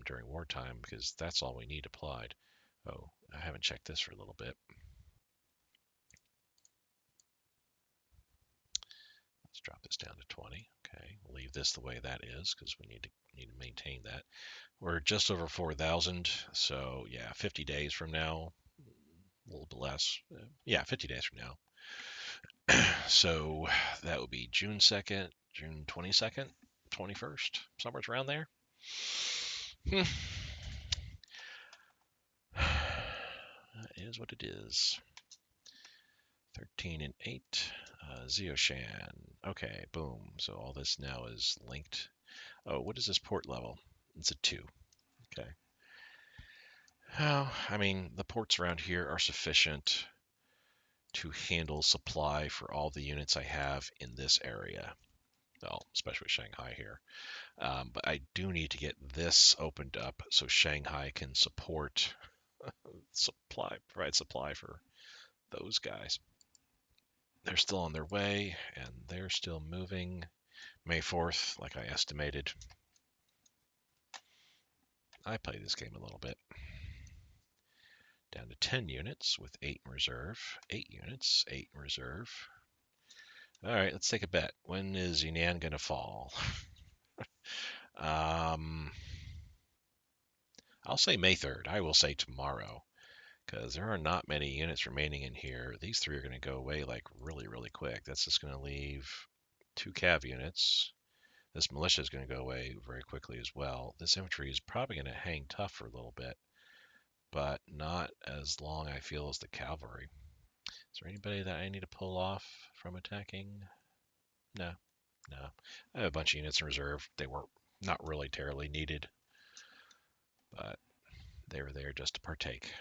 during wartime because that's all we need applied. Oh, I haven't checked this for a little bit. Let's drop this down to 20. Okay, we'll leave this the way that is because we need to maintain that. We're just over 4,000, so yeah, 50 days from now, a little bit less. Yeah, 50 days from now. So that would be June 2nd, June 22nd, 21st, somewhere around there. That is what it is. 13 and 8. Zeoshan. Okay, boom. So all this now is linked. Oh, what is this port level? It's a 2. Okay. Oh, I mean, the ports around here are sufficient to handle supply for all the units I have in this area. Well, especially Shanghai here. But I do need to get this opened up so Shanghai can provide supply for those guys. They're still on their way and they're still moving. May 4th, like I estimated. I played this game a little bit. Down to 10 units with 8 in reserve. 8 units, 8 in reserve. All right, let's take a bet. When is Yunnan going to fall? I'll say May 3rd. I will say tomorrow because there are not many units remaining in here. These 3 are going to go away like really, really quick. That's just going to leave 2 cav units. This militia is going to go away very quickly as well. This infantry is probably going to hang tough for a little bit, but not as long, I feel, as the cavalry. Is there anybody that I need to pull off from attacking? No, no. I have a bunch of units in reserve. They were not really terribly needed, but they were there just to partake.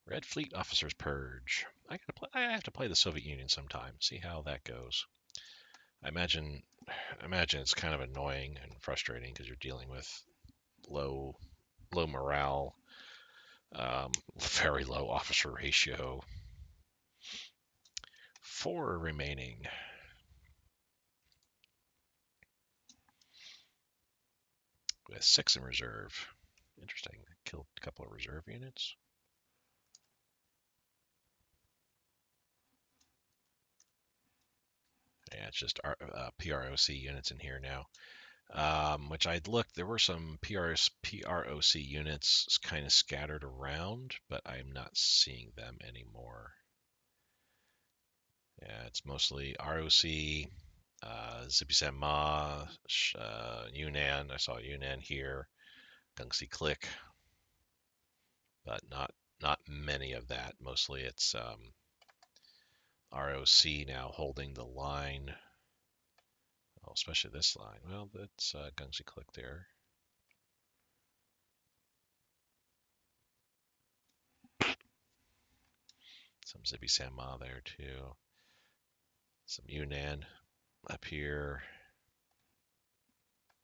Red Fleet Officers Purge. I have to play the Soviet Union sometime. See how that goes. I imagine it's kind of annoying and frustrating because you're dealing with low morale, very low officer ratio. 4 remaining. With 6 in reserve. Interesting. Killed a couple of reserve units. Yeah, it's just PROC units in here now. Which I'd looked, there were some PROC units kind of scattered around, but I'm not seeing them anymore. Yeah, it's mostly ROC, Zipisema, Yunnan. I saw Yunnan here, Gungsi Click, but not many of that. Mostly it's ROC now holding the line. Oh, especially this line. Well, that's Gungsi Click there. Some Zipisema there too. Some Yunnan up here.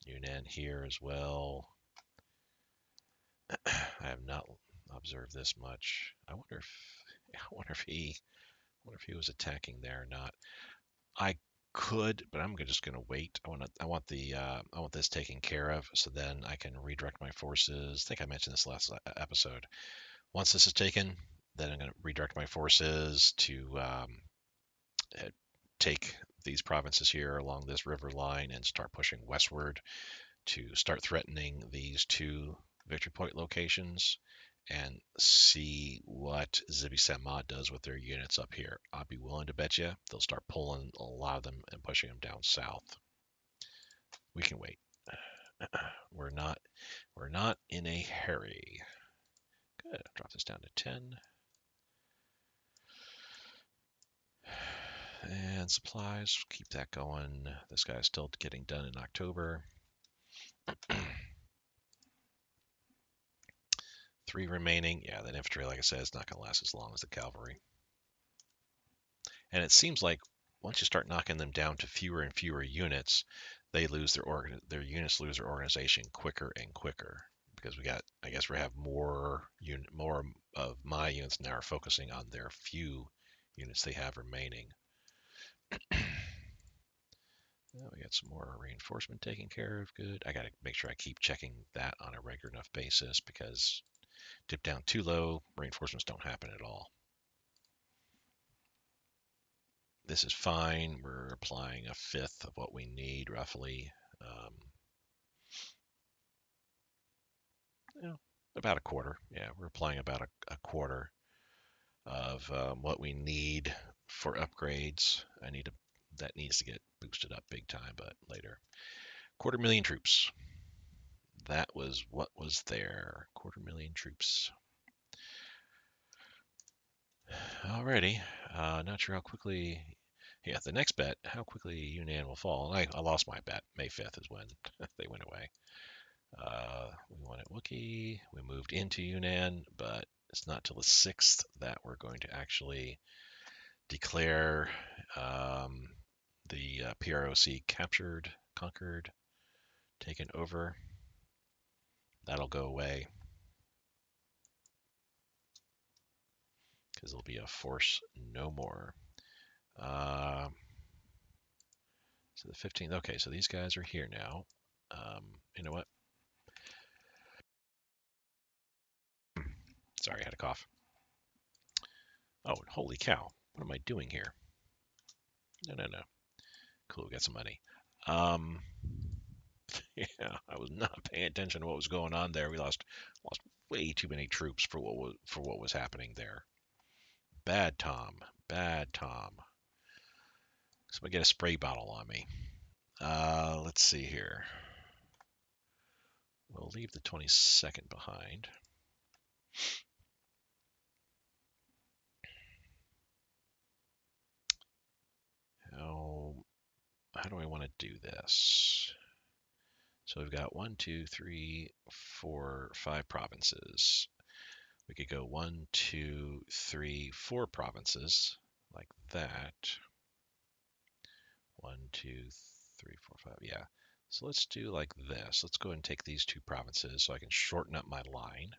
Yunnan here as well. I have not observed this much. I wonder if he was attacking there or not. I could, but I'm just going to wait. I want this taken care of, so then I can redirect my forces. I think I mentioned this last episode. Once this is taken, then I'm going to redirect my forces to take these provinces here along this river line and start pushing westward to start threatening these 2 victory point locations and see what Zipisema does with their units up here. I'd be willing to bet you they'll start pulling a lot of them and pushing them down south. We can wait. We're not in a hurry. Good. Drop this down to 10. And supplies, keep that going. This guy's still getting done in October. 3 remaining. Yeah, that infantry, like I said, is not going to last as long as the cavalry. And it seems like once you start knocking them down to fewer and fewer units, they lose their units lose their organization quicker and quicker because I guess we have more of my units now are focusing on their few units they have remaining. Well, we got some more reinforcement taken care of. Good. I got to make sure I keep checking that on a regular enough basis because dip down too low, reinforcements don't happen at all. This is fine. We're applying a fifth of what we need, roughly. You know, about a quarter. Yeah, we're applying about a quarter of what we need for upgrades. That needs to get boosted up big time, but later. 250,000 troops. That was what was there. 250,000 troops. Alrighty. Not sure how quickly. Yeah, the next bet, how quickly Yunnan will fall. I lost my bet. May 5th is when they went away. We wanted Wookiee. We moved into Yunnan, but it's not till the 6th that we're going to actually declare the PROC captured, conquered, taken over. That'll go away because it'll be a force no more. So the 15th. Okay, so these guys are here now. You know what? Sorry, I had a cough. Oh, holy cow. What am I doing here? No. Cool, we got some money. Yeah, I was not paying attention to what was going on there. We lost way too many troops for what was happening there. Bad Tom. Bad Tom. Somebody get a spray bottle on me. Let's see here. We'll leave the 22nd behind. How do I want to do this? So we've got 1, 2, 3, 4, 5 provinces. We could go 1, 2, 3, 4 provinces like that. 1, 2, 3, 4, 5. Yeah. So let's do like this. Let's go ahead and take these 2 provinces so I can shorten up my line.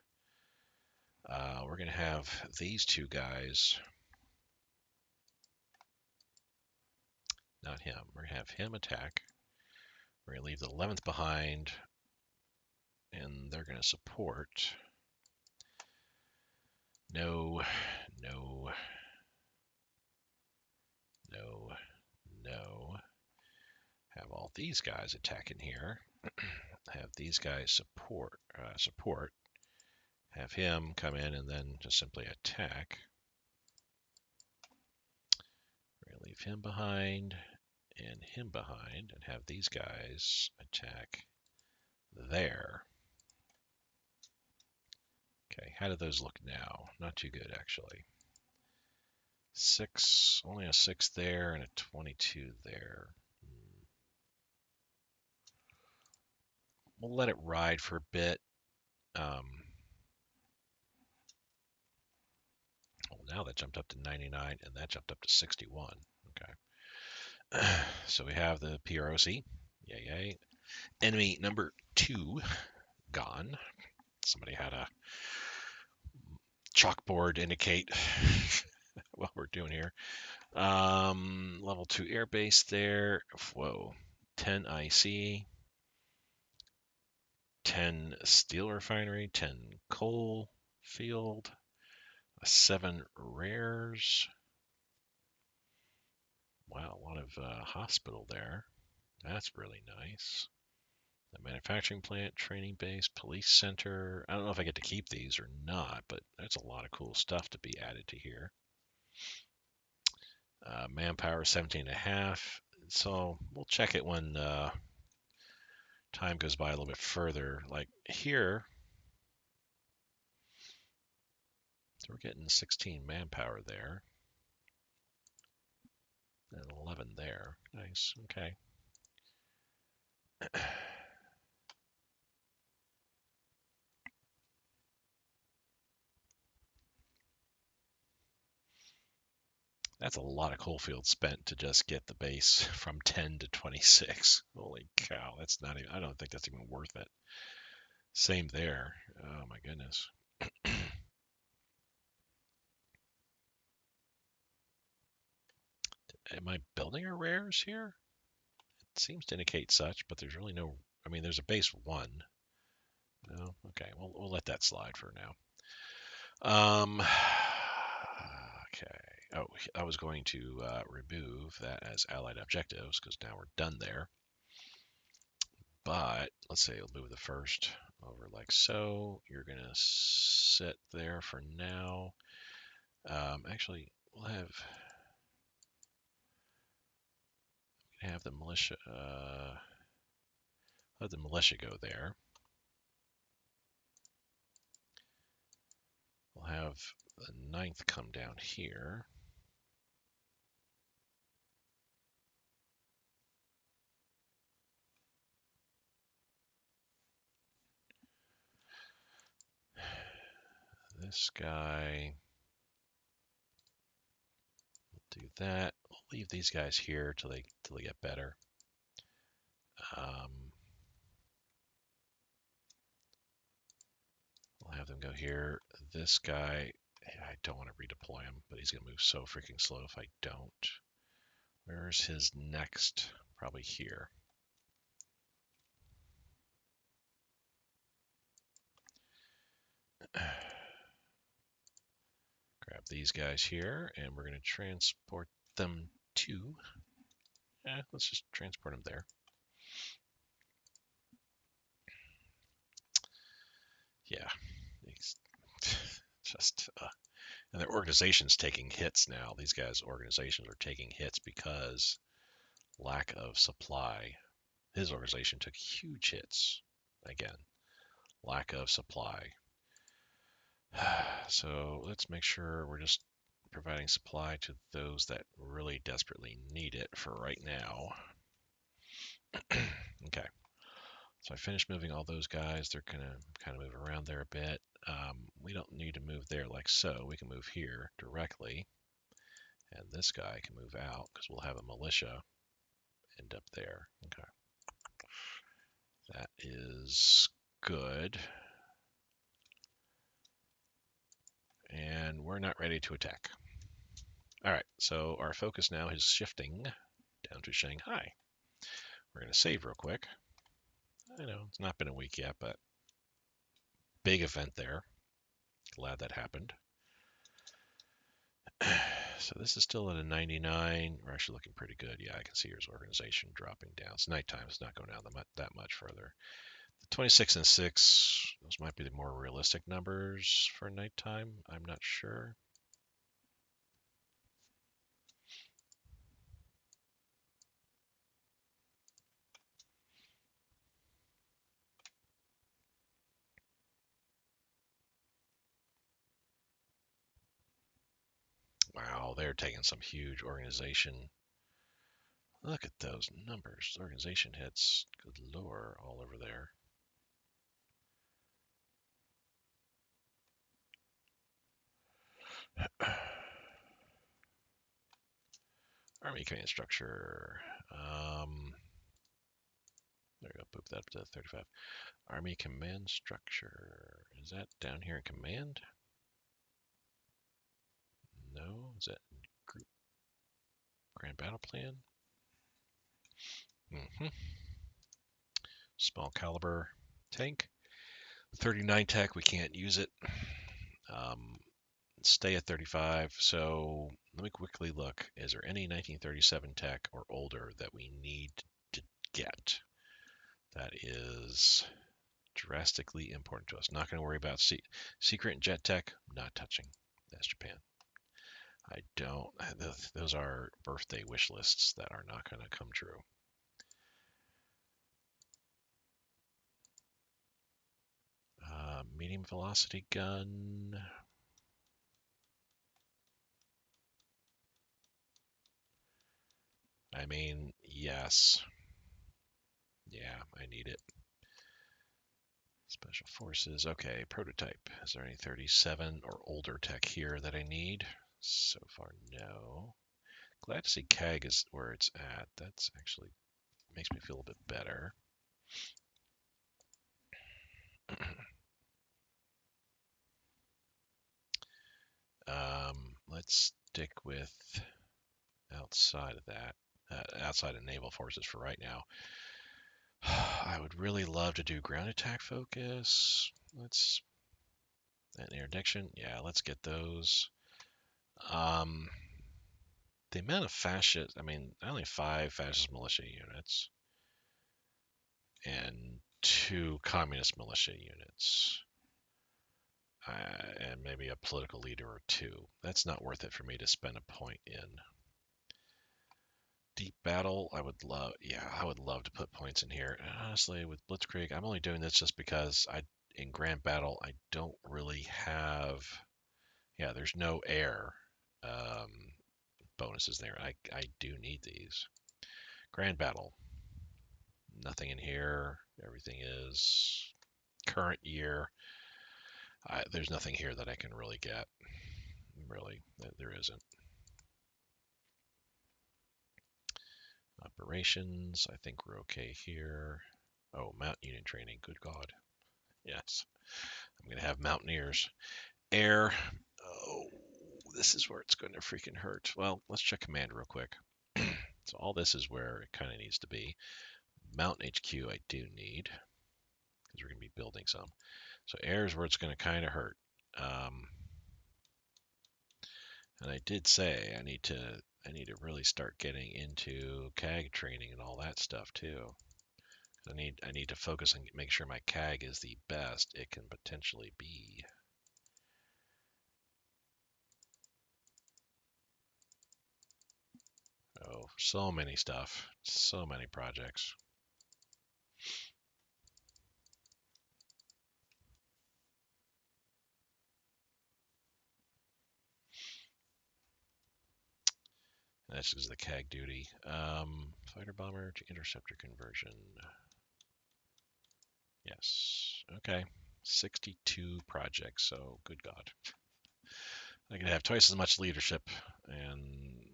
We're going to have these 2 guys. Not him. We're going to have him attack. We're going to leave the 11th behind, and they're going to support. No. Have all these guys attacking here. Have these guys support. Have him come in and then just simply attack. We're going to leave him behind and him behind and have these guys attack there. Okay, how do those look now? Not too good, actually. 6, only a 6 there and a 22 there. We'll let it ride for a bit. Well, now that jumped up to 99 and that jumped up to 61. Okay. So we have the PROC. Yay. Enemy number 2 gone. Somebody had a chalkboard indicate what we're doing here. Level 2 airbase there. Whoa. 10 IC. 10 steel refinery. 10 coal field. 7 rares. Wow, a lot of hospital there. That's really nice. The manufacturing plant, training base, police center. I don't know if I get to keep these or not, but that's a lot of cool stuff to be added to here. Manpower 17.5. So we'll check it when time goes by a little bit further. Like here, so we're getting 16 manpower there. And 11 there. Nice. Okay. That's a lot of coal fields spent to just get the base from 10 to 26. Holy cow, that's not even, I don't think that's even worth it. Same there. Oh my goodness. Am I building a rares here? It seems to indicate such, but there's really no, I mean, there's a base 1. No? Okay, we'll let that slide for now. Okay. Oh, I was going to remove that as allied objectives because now we're done there. But let's say we'll move the first over like so. You're going to sit there for now. Actually, we'll have the militia. Let the militia go there. We'll have the 9th come down here. This guy, we'll do that. We'll leave these guys here till they get better. We'll have them go here. This guy, I don't want to redeploy him, but he's going to move so freaking slow if I don't. Where's his next? Probably here. Grab these guys here, and we're going to transport them to. Let's just transport them there. Yeah, just and their organization's taking hits now. These guys' organizations are taking hits because lack of supply. His organization took huge hits. Again, lack of supply. So let's make sure we're just providing supply to those that really desperately need it for right now. Okay. So I finished moving all those guys. They're going to kind of move around there a bit. We don't need to move there like so. We can move here directly. And this guy can move out because we'll have a militia end up there. Okay. That is good. And we're not ready to attack. All right, so our focus now is shifting down to Shanghai. We're going to save real quick. I know it's not been a week yet, but big event there. Glad that happened. So this is still at a 99. We're actually looking pretty good. Yeah, I can see here's organization dropping down. It's nighttime. It's not going down that much further. The 26 and 6, those might be the more realistic numbers for nighttime. I'm not sure. Wow, they're taking some huge organization. Look at those numbers. Organization hits, good lord, all over there. Army command structure. There we go. Boop that up to 35. Army command structure. Is that down here in command? No. Is that group grand battle plan? Small caliber tank. 39 tech. We can't use it. Stay at 35. So let me quickly look. Is there any 1937 tech or older that we need to get? That is drastically important to us. Not going to worry about secret and jet tech. Not touching. That's Japan. I don't. Those are birthday wish lists that are not going to come true. Medium velocity gun. I mean, yes. Yeah, I need it. Special forces. Okay, prototype. Is there any 37 or older tech here that I need? So far, no. Glad to see CAG is where it's at. That's actually makes me feel a bit better. Let's stick with outside of that, outside of naval forces for right now. I would really love to do ground attack focus. Let's that interdiction. Yeah, let's get those. the amount of fascist, I mean, only 5 fascist militia units and 2 communist militia units, and maybe a political leader or 2. That's not worth it for me to spend a point in. Deep battle, I would love, yeah, I would love to put points in here. And honestly, with Blitzkrieg, I'm only doing this just because in Grand Battle, I don't really have, yeah, there's no air um, bonuses there. I do need these. Grand Battle, nothing in here. Everything is current year. There's nothing here that I can really get. Really, there isn't. Operations, I think we're okay here. Oh, mountain unit training. Good God. Yes. I'm going to have mountaineers. Air. Oh, this is where it's going to freaking hurt. Well, let's check command real quick. So all this is where it kind of needs to be. Mountain HQ I do need because we're going to be building some. So air is where it's going to kind of hurt. And I did say I need to really start getting into CAG training and all that stuff too. I need to focus and make sure my CAG is the best it can potentially be. Oh, so many stuff, so many projects. That's just the CAG duty. Fighter bomber to interceptor conversion. Yes. Okay. 62 projects. So good God. I can have twice as much leadership and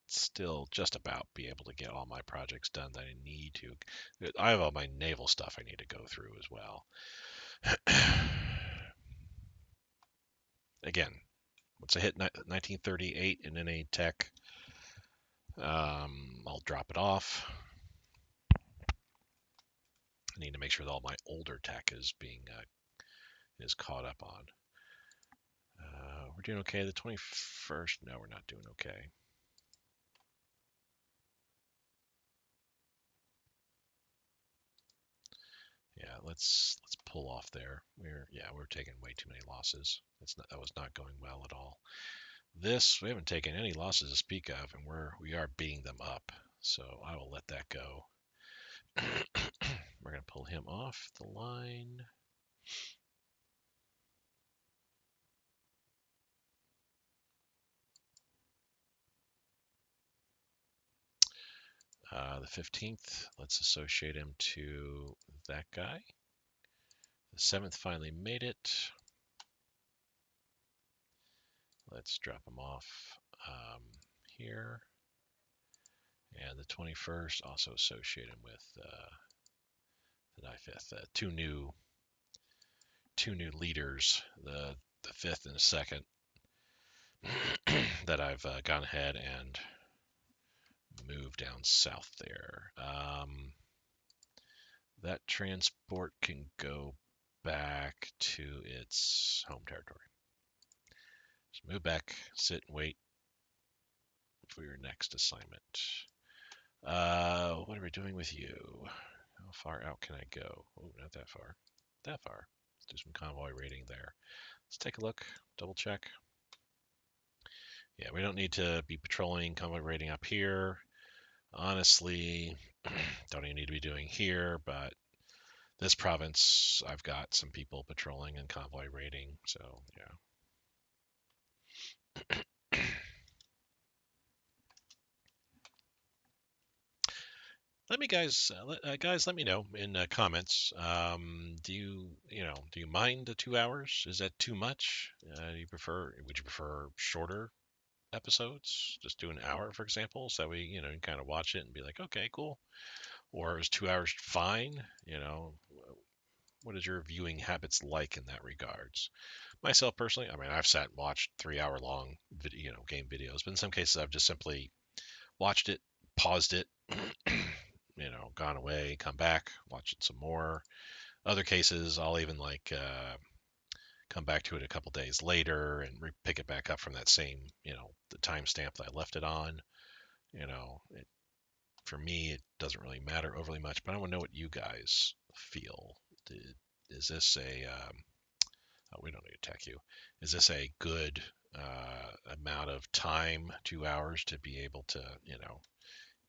still just about be able to get all my projects done that I need to. I have all my naval stuff I need to go through as well. Again, once I hit 1938 in any tech, I'll drop it off. I need to make sure that all my older tech is being is caught up on. We're doing okay. The 21st, no, we're not doing okay. Yeah, let's pull off there. We're taking way too many losses. That was not going well at all. This, we haven't taken any losses to speak of, and we are beating them up. So I will let that go. We're gonna pull him off the line. The 15th, let's associate him to that guy. The 7th finally made it. Let's drop him off here. And the 21st, also associate him with the 5th. Two new leaders, the 5th and the 2nd, that I've gone ahead and moved down south there. That transport can go back to its home territory. So move back, sit and wait for your next assignment. What are we doing with you? How far out can I go? Oh, not that far. That far. Let's do some convoy raiding there. Let's take a look, double check. Yeah, we don't need to be patrolling convoy raiding up here. Honestly, don't even need to be doing here, but this province, I've got some people patrolling and convoy raiding, so yeah. Let me guys, let me know in comments. Do you mind the 2 hours? Is that too much? Would you prefer shorter episodes? Just do an hour, for example, so we, can kind of watch it and be like, okay, cool. Or is 2 hours fine? What is your viewing habits like in that regards? Myself personally, I mean, I've sat and watched 3 hour long game videos, but in some cases I've just simply watched it, paused it, gone away, come back, watch it some more. Other cases, I'll even come back to it a couple days later and pick it back up from that same, the timestamp that I left it on. For me, it doesn't really matter overly much, but I want to know what you guys feel. Is this oh, we don't need to tech you. Is this a good amount of time, 2 hours, to be able to,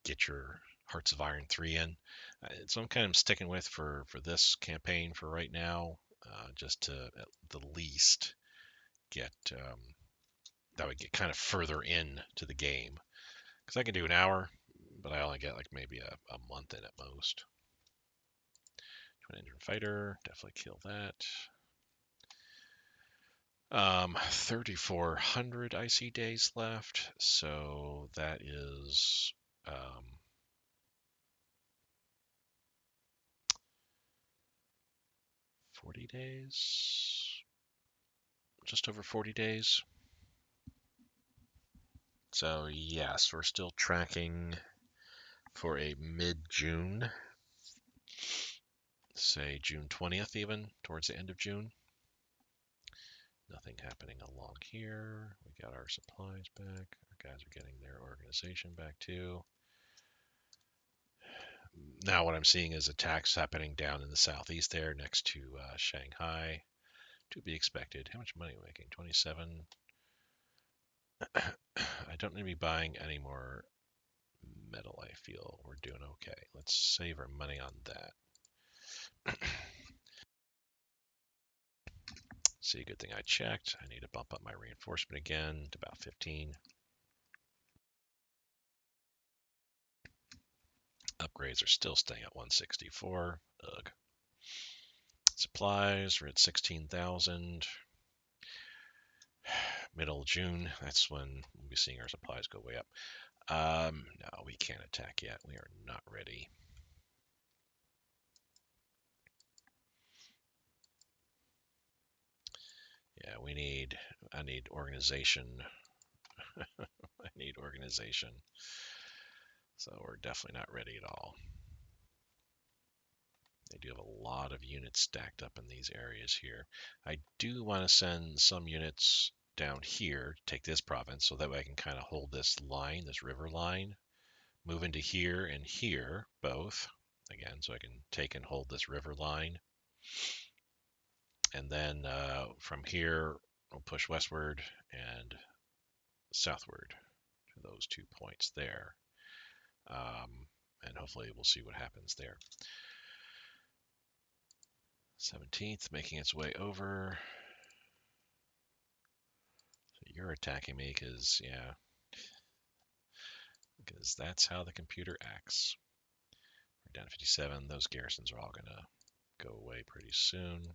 get your Hearts of Iron 3 in? So I'm kind of sticking with for this campaign for right now, just to at the least get that would get kind of further in to the game, because I can do an hour, but I only get like maybe a month in at most. Twin engine fighter, definitely kill that. 3,400 IC days left, so that is 40 days, just over 40 days. So yes, we're still tracking for a mid-June, say June 20th, even towards the end of June. Nothing happening along here. We got our supplies back. Our guys are getting their organization back too. Now what I'm seeing is attacks happening down in the southeast there next to Shanghai. To be expected. How much money are we making? 27. I don't need to be buying any more metal, I feel. We're doing okay. Let's save our money on that. See, a good thing I checked. I need to bump up my reinforcement again to about 15. Upgrades are still staying at 164. Ugh. Supplies, we're at 16,000. Middle of June, that's when we'll be seeing our supplies go way up. No, we can't attack yet. We are not ready. Yeah, I need organization. I need organization. So we're definitely not ready at all. They do have a lot of units stacked up in these areas here. I do want to send some units down here to take this province, so that way I can kind of hold this line, this river line, move into here and here, both, again, so I can take and hold this river line. And then from here, we'll push westward and southward to those 2 points there. And hopefully we'll see what happens there. 17th making its way over. So you're attacking me because, yeah, because that's how the computer acts. We're down to 57. Those garrisons are all going to go away pretty soon.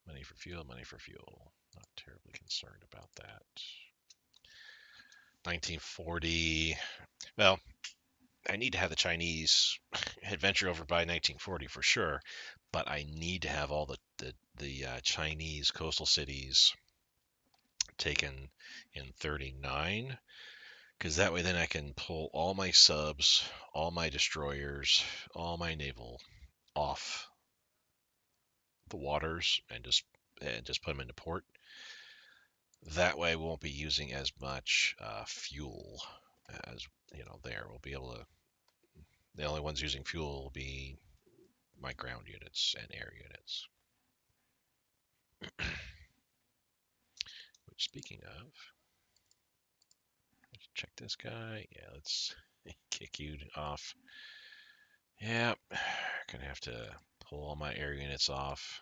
Money for fuel, money for fuel. Not terribly concerned about that. 1940. Well, I need to have the Chinese adventure over by 1940 for sure, but I need to have all the Chinese coastal cities taken in 39, because that way then I can pull all my subs, all my destroyers, all my naval off the waters and just put them into port. That way we won't be using as much fuel as there. We'll be able to. The only ones using fuel will be my ground units and air units. Which, speaking of, let's check this guy. Yeah, let's kick you off. Yeah, gonna have to pull all my air units off.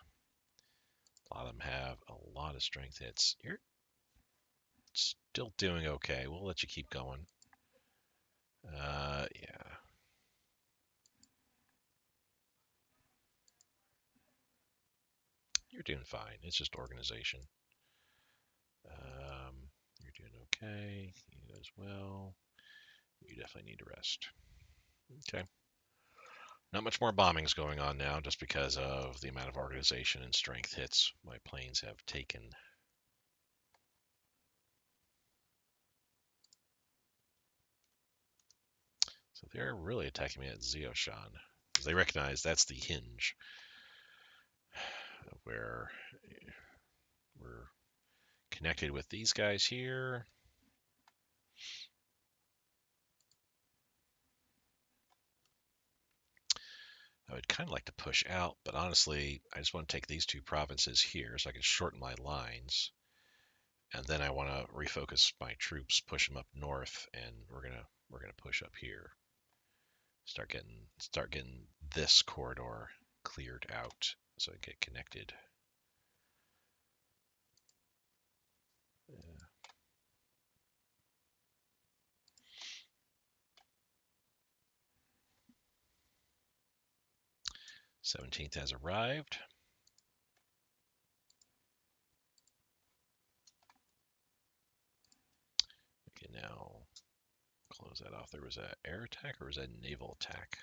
A lot of them have a lot of strength hits. You're still doing okay. We'll let you keep going. Yeah. You're doing fine. It's just organization. You're doing okay. You as well. You definitely need to rest. Okay. Not much more bombings going on now, just because of the amount of organization and strength hits my planes have taken. So they're really attacking me at Zeoshan, because they recognize that's the hinge. where we're connected with these guys here. I would kind of like to push out, but honestly, I just want to take these two provinces here so I can shorten my lines. And then I want to refocus my troops, push them up north, and we're gonna push up here. Start getting this corridor cleared out so I get connected. 17th has arrived. Okay, now close that off. There was an air attack or was that a naval attack?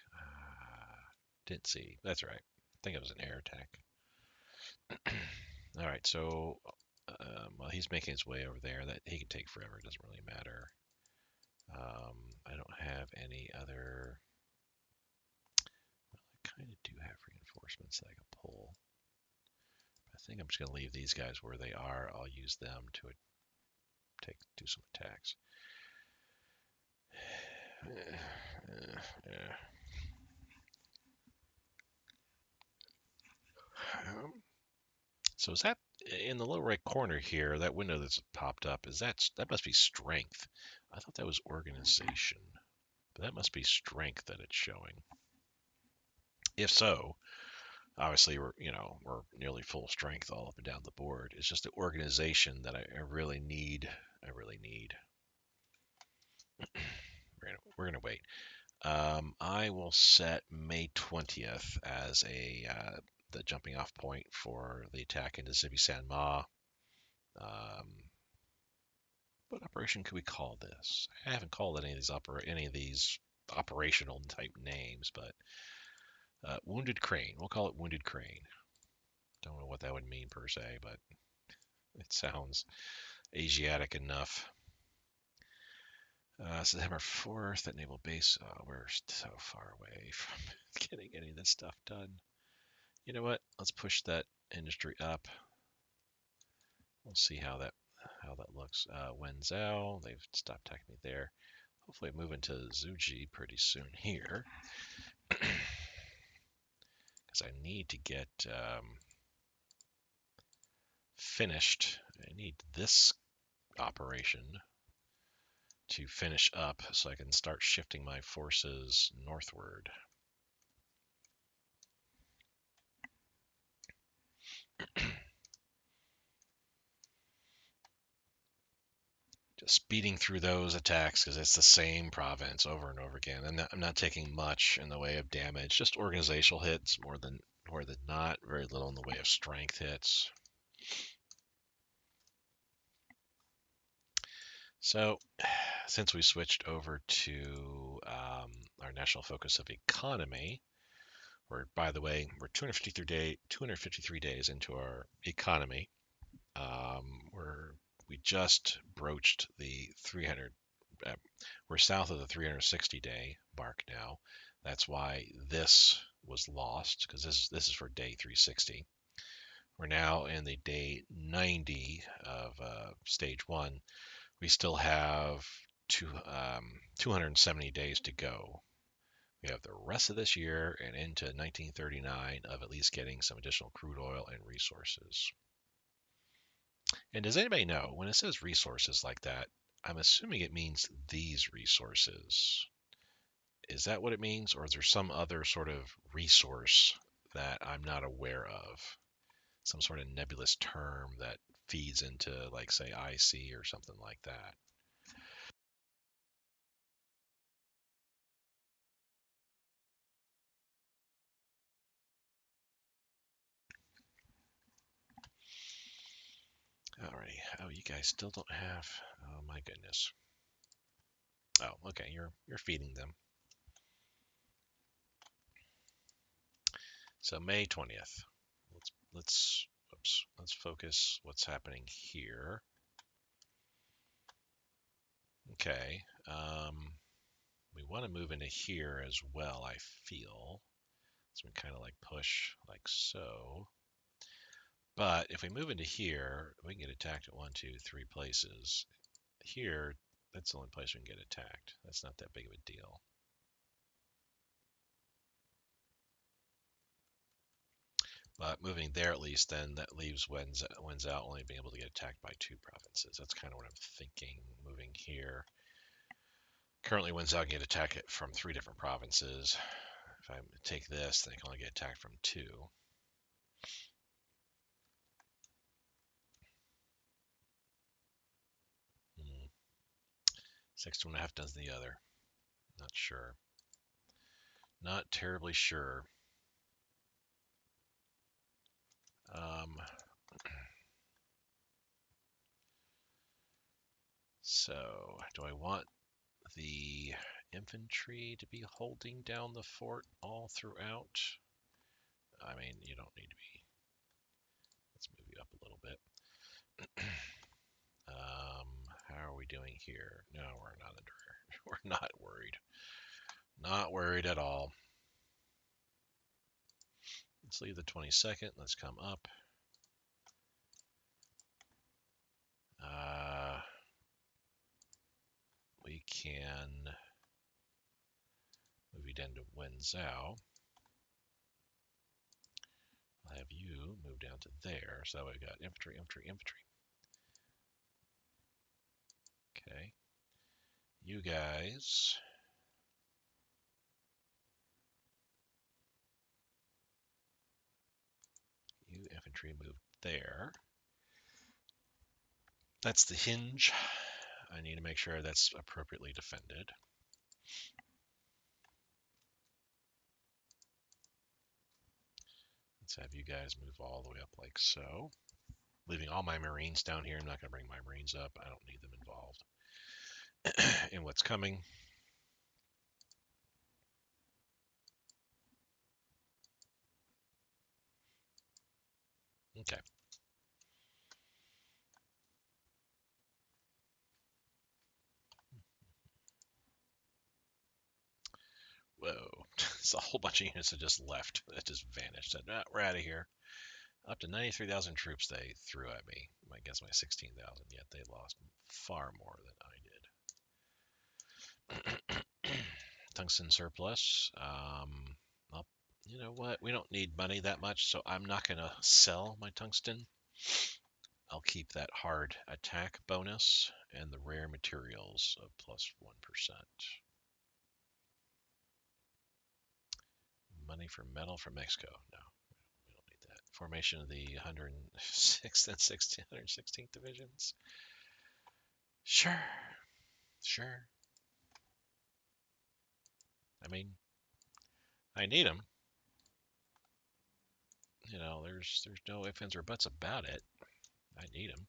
Didn't see. That's right. I think it was an air attack. All right, so well, he's making his way over there. That he can take forever. It doesn't really matter. I don't have any other. Well, I kind of do have reinforcements that I can pull. I think I'm just going to leave these guys where they are. I'll use them to do some attacks. So is that in the lower right corner here? That window that's popped up that must be strength. I thought that was organization, but that must be strength that it's showing. If so, obviously we're nearly full strength all up and down the board. It's just the organization that I really need. We're gonna wait. I will set May 20th as the jumping off point for the attack into Zibi San Ma. What operation could we call this? I haven't called any of these operational type names, but Wounded Crane. We'll call it Wounded Crane. Don't know what that would mean per se, but it sounds Asiatic enough. September 4th at Naval Base. Oh, we're so far away from getting any of this stuff done. You know what? Let's push that industry up. We'll see how that looks. Wenzhou, they've stopped attacking me there. Hopefully, I move into Zuji pretty soon here, because I need to get finished. I need this operation to finish up so I can start shifting my forces northward. Just speeding through those attacks because it's the same province over and over again. I'm not taking much in the way of damage, just organizational hits more than not. Very little in the way of strength hits. So, since we switched over to our national focus of economy, by the way, we're 253 days into our economy. We just broached the 300. We're south of the 360-day mark now. That's why this was lost, because this is for day 360. We're now in the day 90 of stage one. We still have 270 days to go. We have the rest of this year and into 1939 of at least getting some additional crude oil and resources. And does anybody know, when it says resources like that, I'm assuming it means these resources. Is that what it means, or is there some other sort of resource that I'm not aware of? Some sort of nebulous term that feeds into, like, say, IC or something like that. Alrighty. Oh, you guys still don't have. Oh my goodness. Oh, okay. You're feeding them. So May 20th. Let's focus what's happening here. Okay. We want to move into here as well, I feel. So we kind of like push like so. But if we move into here, we can get attacked at 1, 2, 3 places. Here, that's the only place we can get attacked. That's not that big of a deal. But moving there at least, then that leaves Wenzhou only being able to get attacked by 2 provinces. That's kind of what I'm thinking. Moving here. Currently, Wenzhou can get attacked from 3 different provinces. If I take this, then I can only get attacked from 2. 6.5 does the other. Not sure. Not terribly sure. So, do I want the infantry to be holding down the fort all throughout? I mean, you don't need to be. Let's move you up a little bit. How are we doing here? No, we're not under. We're not worried. Not worried at all. Let's leave the 22nd. Let's come up. We can move you down to Wenzhou. I'll have you move down to there. So we've got infantry, infantry, infantry. Okay. You guys. You infantry move there. That's the hinge. I need to make sure that's appropriately defended. Let's have you guys move all the way up like so. Leaving all my Marines down here. I'm not going to bring my Marines up. I don't need them involved in what's coming. Okay. Whoa. It's a whole bunch of units that just left. That just vanished. Said, ah, we're out of here. Up to 93,000 troops they threw at me. I guess my 16,000, yet they lost far more than I did. Tungsten surplus. Well, you know what? We don't need money that much, so I'm not going to sell my tungsten. I'll keep that hard attack bonus and the rare materials of plus 1%. Money for metal from Mexico. No, we don't need that. Formation of the 106th and 116th divisions. Sure. Sure. I mean, I need them. You know, there's no ifs, ands, or buts about it. I need them.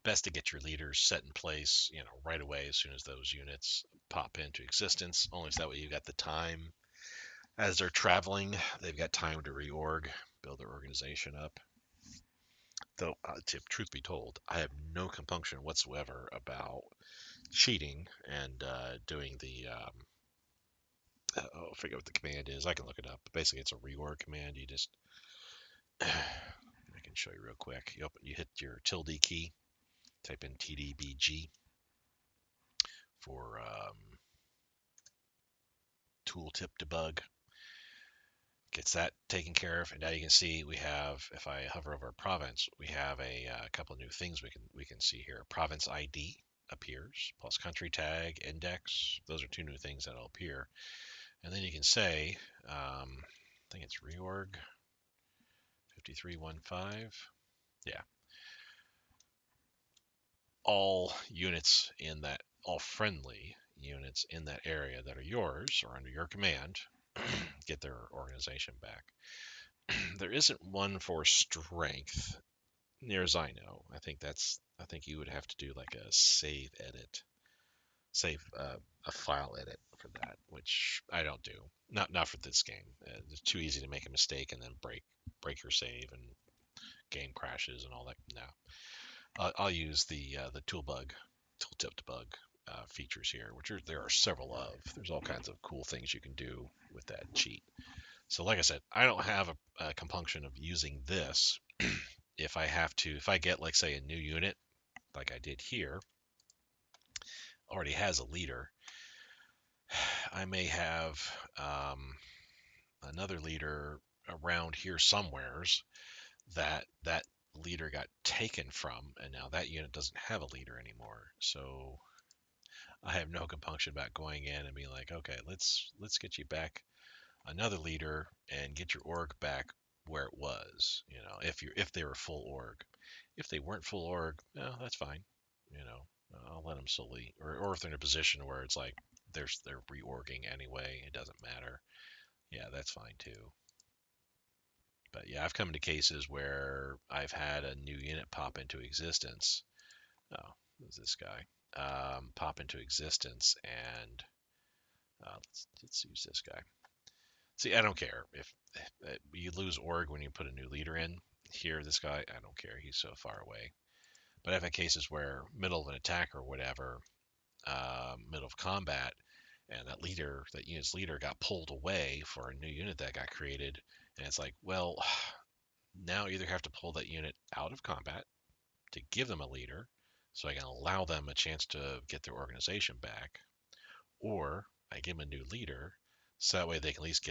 Best to get your leaders set in place, you know, right away as soon as those units pop into existence. Only so that way you've got the time as they're traveling. They've got time to reorg, build their organization up. Though, truth be told, I have no compunction whatsoever about cheating and doing the I forget what the command is. I can look it up. Basically, it's a reorg command. You just I can show you real quick. You hit your tilde key, type in TDBG for tooltip debug. Gets that taken care of, and now you can see we have. If I hover over a province, we have a couple of new things we can see here. Province ID appears plus country tag index. Those are 2 new things that'll appear, and then you can say, I think it's reorg 5315. Yeah, all friendly units in that area that are yours or under your command get their organization back. There isn't one for strength near as I know. I think you would have to do like a save a file edit for that, which I don't do. Not for this game. It's too easy to make a mistake and then break your save and game crashes and all that. No, I'll use the tooltip debug features here, there are several of. There's all kinds of cool things you can do with that cheat. So like I said, I don't have a compunction of using this if I get like say a new unit like I did here, already has a leader. I may have another leader around here somewheres that leader got taken from, and now that unit doesn't have a leader anymore. So I have no compunction about going in and being like, okay, let's get you back another leader and get your org back where it was. If they were full org. If they weren't full org, no, that's fine. I'll let them slowly, or if they're in a position where it's like they're reorging anyway, it doesn't matter. Yeah, that's fine too. But yeah, I've come into cases where I've had a new unit pop into existence. Oh, who's this guy? Pop into existence, and let's use this guy. See, I don't care if you lose org when you put a new leader in. Here, this guy, I don't care. He's so far away. But I've had cases where middle of an attack or whatever, middle of combat, and that unit's leader got pulled away for a new unit that got created, and it's like, well, now I either have to pull that unit out of combat to give them a leader, so I can allow them a chance to get their organization back, or I give them a new leader, so that way they can at least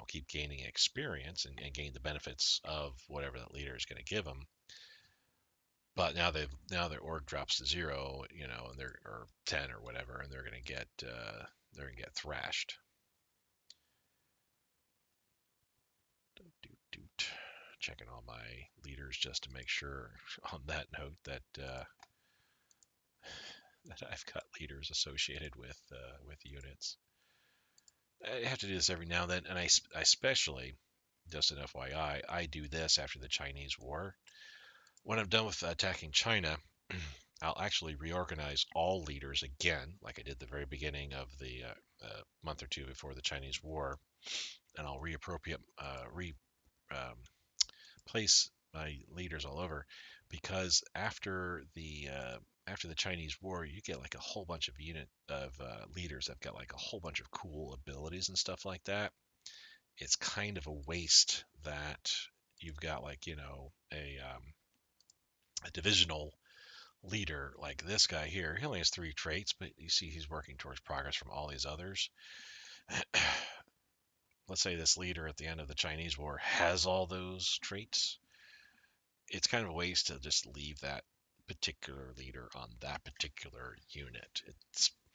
keep gaining experience and gain the benefits of whatever that leader is going to give them. But now their org drops to 0, and they're or 10 or whatever, and they're gonna get thrashed. Doot, doot. Checking all my leaders just to make sure on that note that I've got leaders associated with units. I have to do this every now and then, and I especially, just an FYI, I do this after the Chinese War. When I'm done with attacking China, I'll actually reorganize all leaders again, like I did the very beginning of the month or two before the Chinese War, and I'll replace my leaders all over, because after the Chinese War, you get like a whole bunch of leaders that've got like a whole bunch of cool abilities and stuff like that. It's kind of a waste that you've got like a divisional leader like this guy here. He only has 3 traits, but you see he's working towards progress from all these others. Let's say this leader at the end of the Chinese War has all those traits. It's kind of a waste to just leave that particular leader on that particular unit.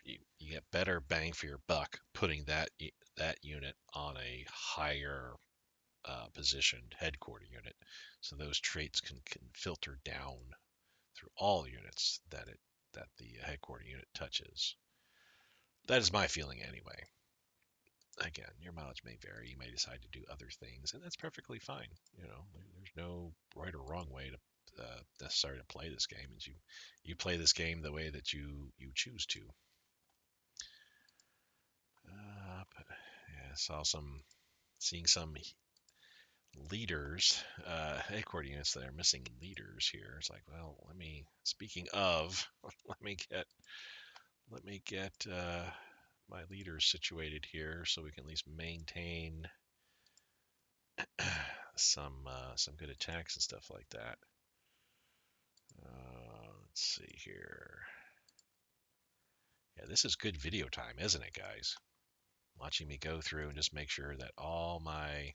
You get better bang for your buck putting that unit on a higher positioned headquarter unit, so those traits can filter down through all units that the headquarter unit touches. That is my feeling anyway. Again, your mileage may vary. You may decide to do other things, and that's perfectly fine. There's no right or wrong way to necessary to play this game. Is you play this game the way that you choose to. Yeah, seeing some leaders, headquarter units that are missing leaders here. It's like, well, speaking of, let me get my leaders situated here so we can at least maintain some good attacks and stuff like that. Let's see here. Yeah, this is good video time, isn't it, guys? Watching me go through and just make sure that all my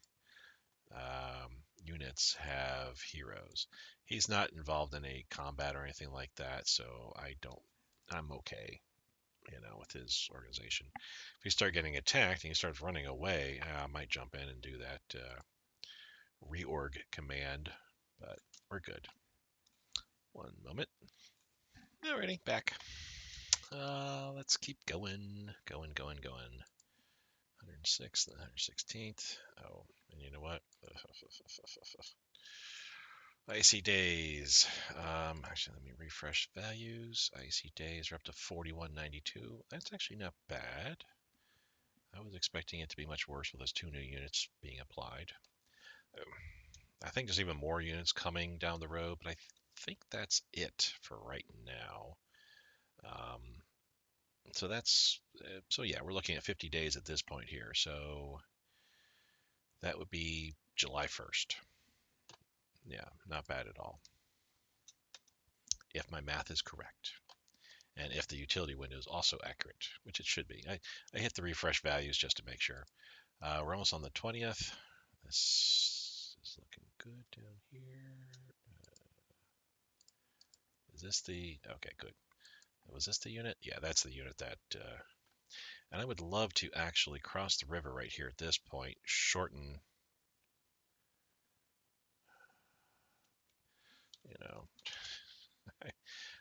units have heroes. He's not involved in a combat or anything like that, so I'm okay, with his organization. If he starts getting attacked and he starts running away, I might jump in and do that reorg command, but we're good. One moment. Alrighty, back. Let's keep going. Going. 106th, the 116th. Oh, and you know what? Icy days. Actually, let me refresh values. Icy days are up to 4192. That's actually not bad. I was expecting it to be much worse with those 2 new units being applied. I think there's even more units coming down the road, but I think that's it for right now. So yeah, we're looking at 50 days at this point here. So That would be July 1st. Yeah, not bad at all. If my math is correct. And if the utility window is also accurate, which it should be. I hit the refresh values just to make sure. We're almost on the 20th. This is looking good down here. Is this the... Okay, good. Was this the unit? Yeah, that's the unit that... and I would love to actually cross the river right here at this point, shorten... You know,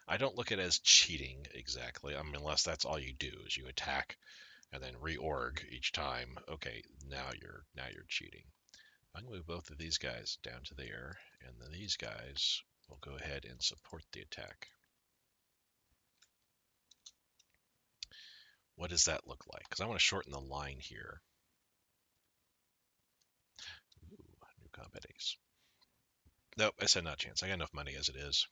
I don't look at it as cheating exactly. I mean, unless that's all you do is you attack and then reorg each time. Okay, now you're cheating. I'm going to move both of these guys down to there, and then these guys will go ahead and support the attack. What does that look like? Because I want to shorten the line here. Ooh, new combat ace. Nope, I said not a chance. I got enough money as it is.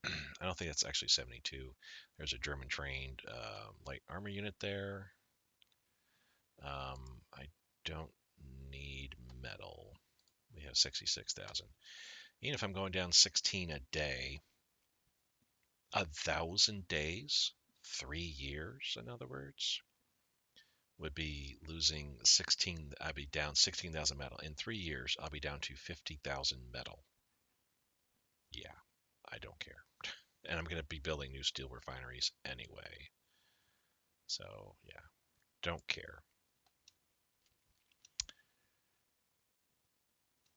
I don't think that's actually 72. There's a German trained light armor unit there. I don't need metal. We have 66,000. Even if I'm going down 16 a day, 1,000 days, 3 years, in other words, would be losing 16. I'd be down 16,000 metal. In 3 years, I'll be down to 50,000 metal. Yeah, I don't care. And I'm going to be building new steel refineries anyway. So, yeah, don't care.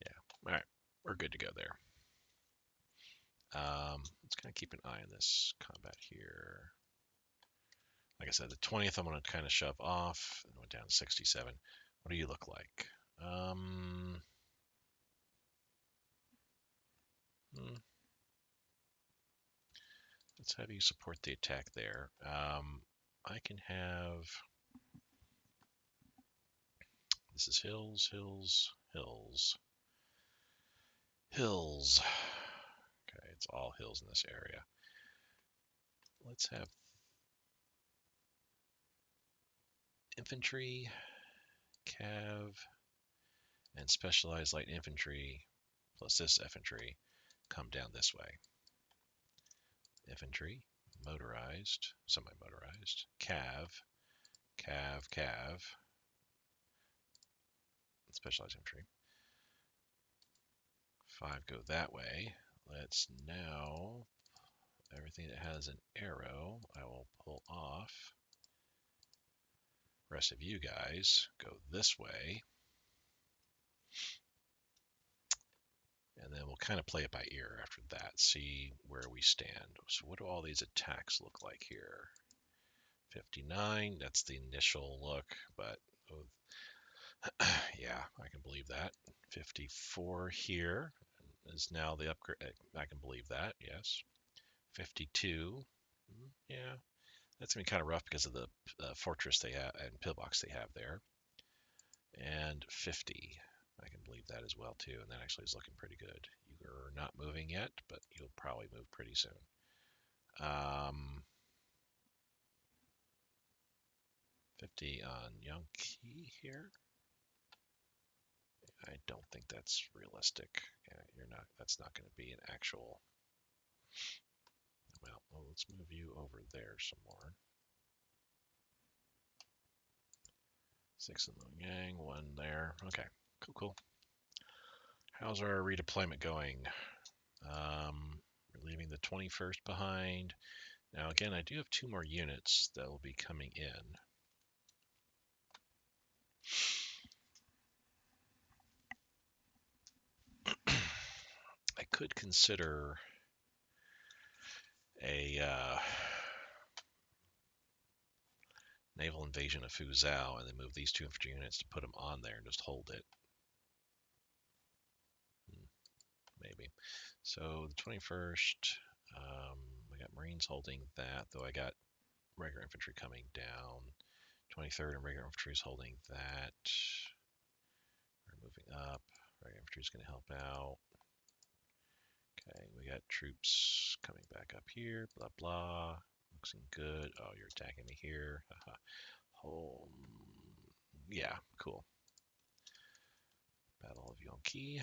Yeah, all right, we're good to go there. Let's kind of keep an eye on this combat here. Like I said, the 20th I'm going to kind of shove off and went down to 67. What do you look like? Let's have you support the attack there. I can have... This is hills, hills, hills. Hills. Okay, it's all hills in this area. Let's have infantry, cav, and specialized light infantry, plus this infantry, come down this way. Infantry, motorized, semi-motorized, cav, cav, cav, specialized infantry. 5 go that way. Let's now, everything that has an arrow, I will pull off. The rest of you guys go this way. And then we'll kind of play it by ear after that, see where we stand. So what do all these attacks look like here? 59, that's the initial look, but yeah, I can believe that. 54 here is now the upgrade. I can believe that, yes. 52, yeah, that's going to be kind of rough because of the fortress they have and pillbox they have there. And 50, I can believe that as well too, and that actually is looking pretty good. You're not moving yet, but you'll probably move pretty soon. 50 on Yankee here. I don't think that's realistic. You're not. That's not going to be an actual. Well, let's move you over there some more. 6 in Luoyang, 1 there. Okay, cool. How's our redeployment going? We're leaving the 21st behind. Now, again, I do have 2 more units that will be coming in. I could consider a naval invasion of Fuzhou and then move these 2 infantry units to put them on there and just hold it. Maybe. So the 21st, we got Marines holding that, though I got regular infantry coming down. 23rd and regular infantry is holding that. We're moving up. Regular infantry is going to help out. Okay, we got troops coming back up here. Blah, blah. Looking good. Oh, you're attacking me here. Oh, yeah, cool. donkey.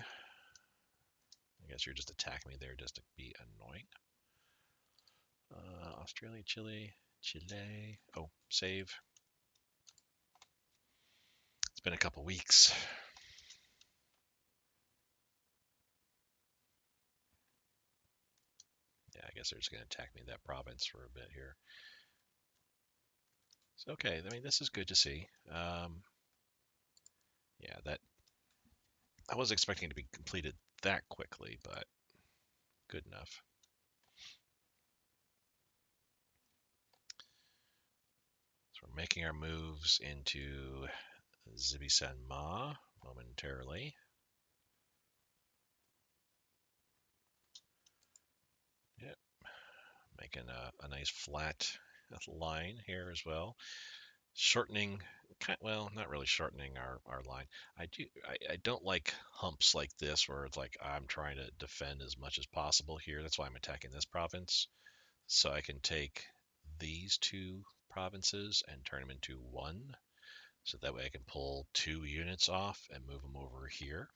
I guess you're just attacking me there just to be annoying. Australia, Chile. Oh, save. It's been a couple weeks. Yeah, I guess they're just going to attack me in that province for a bit here. So, okay, I mean, this is good to see. Yeah, that I was expecting to be completed that quickly, but good enough. So we're making our moves into Zibisanma momentarily. Yep, making a nice flat line here as well. Shortening, well, not really shortening our line. I don't like humps like this where it's like I'm trying to defend as much as possible here. That's why I'm attacking this province. So I can take these two provinces and turn them into one. So that way I can pull 2 units off and move them over here.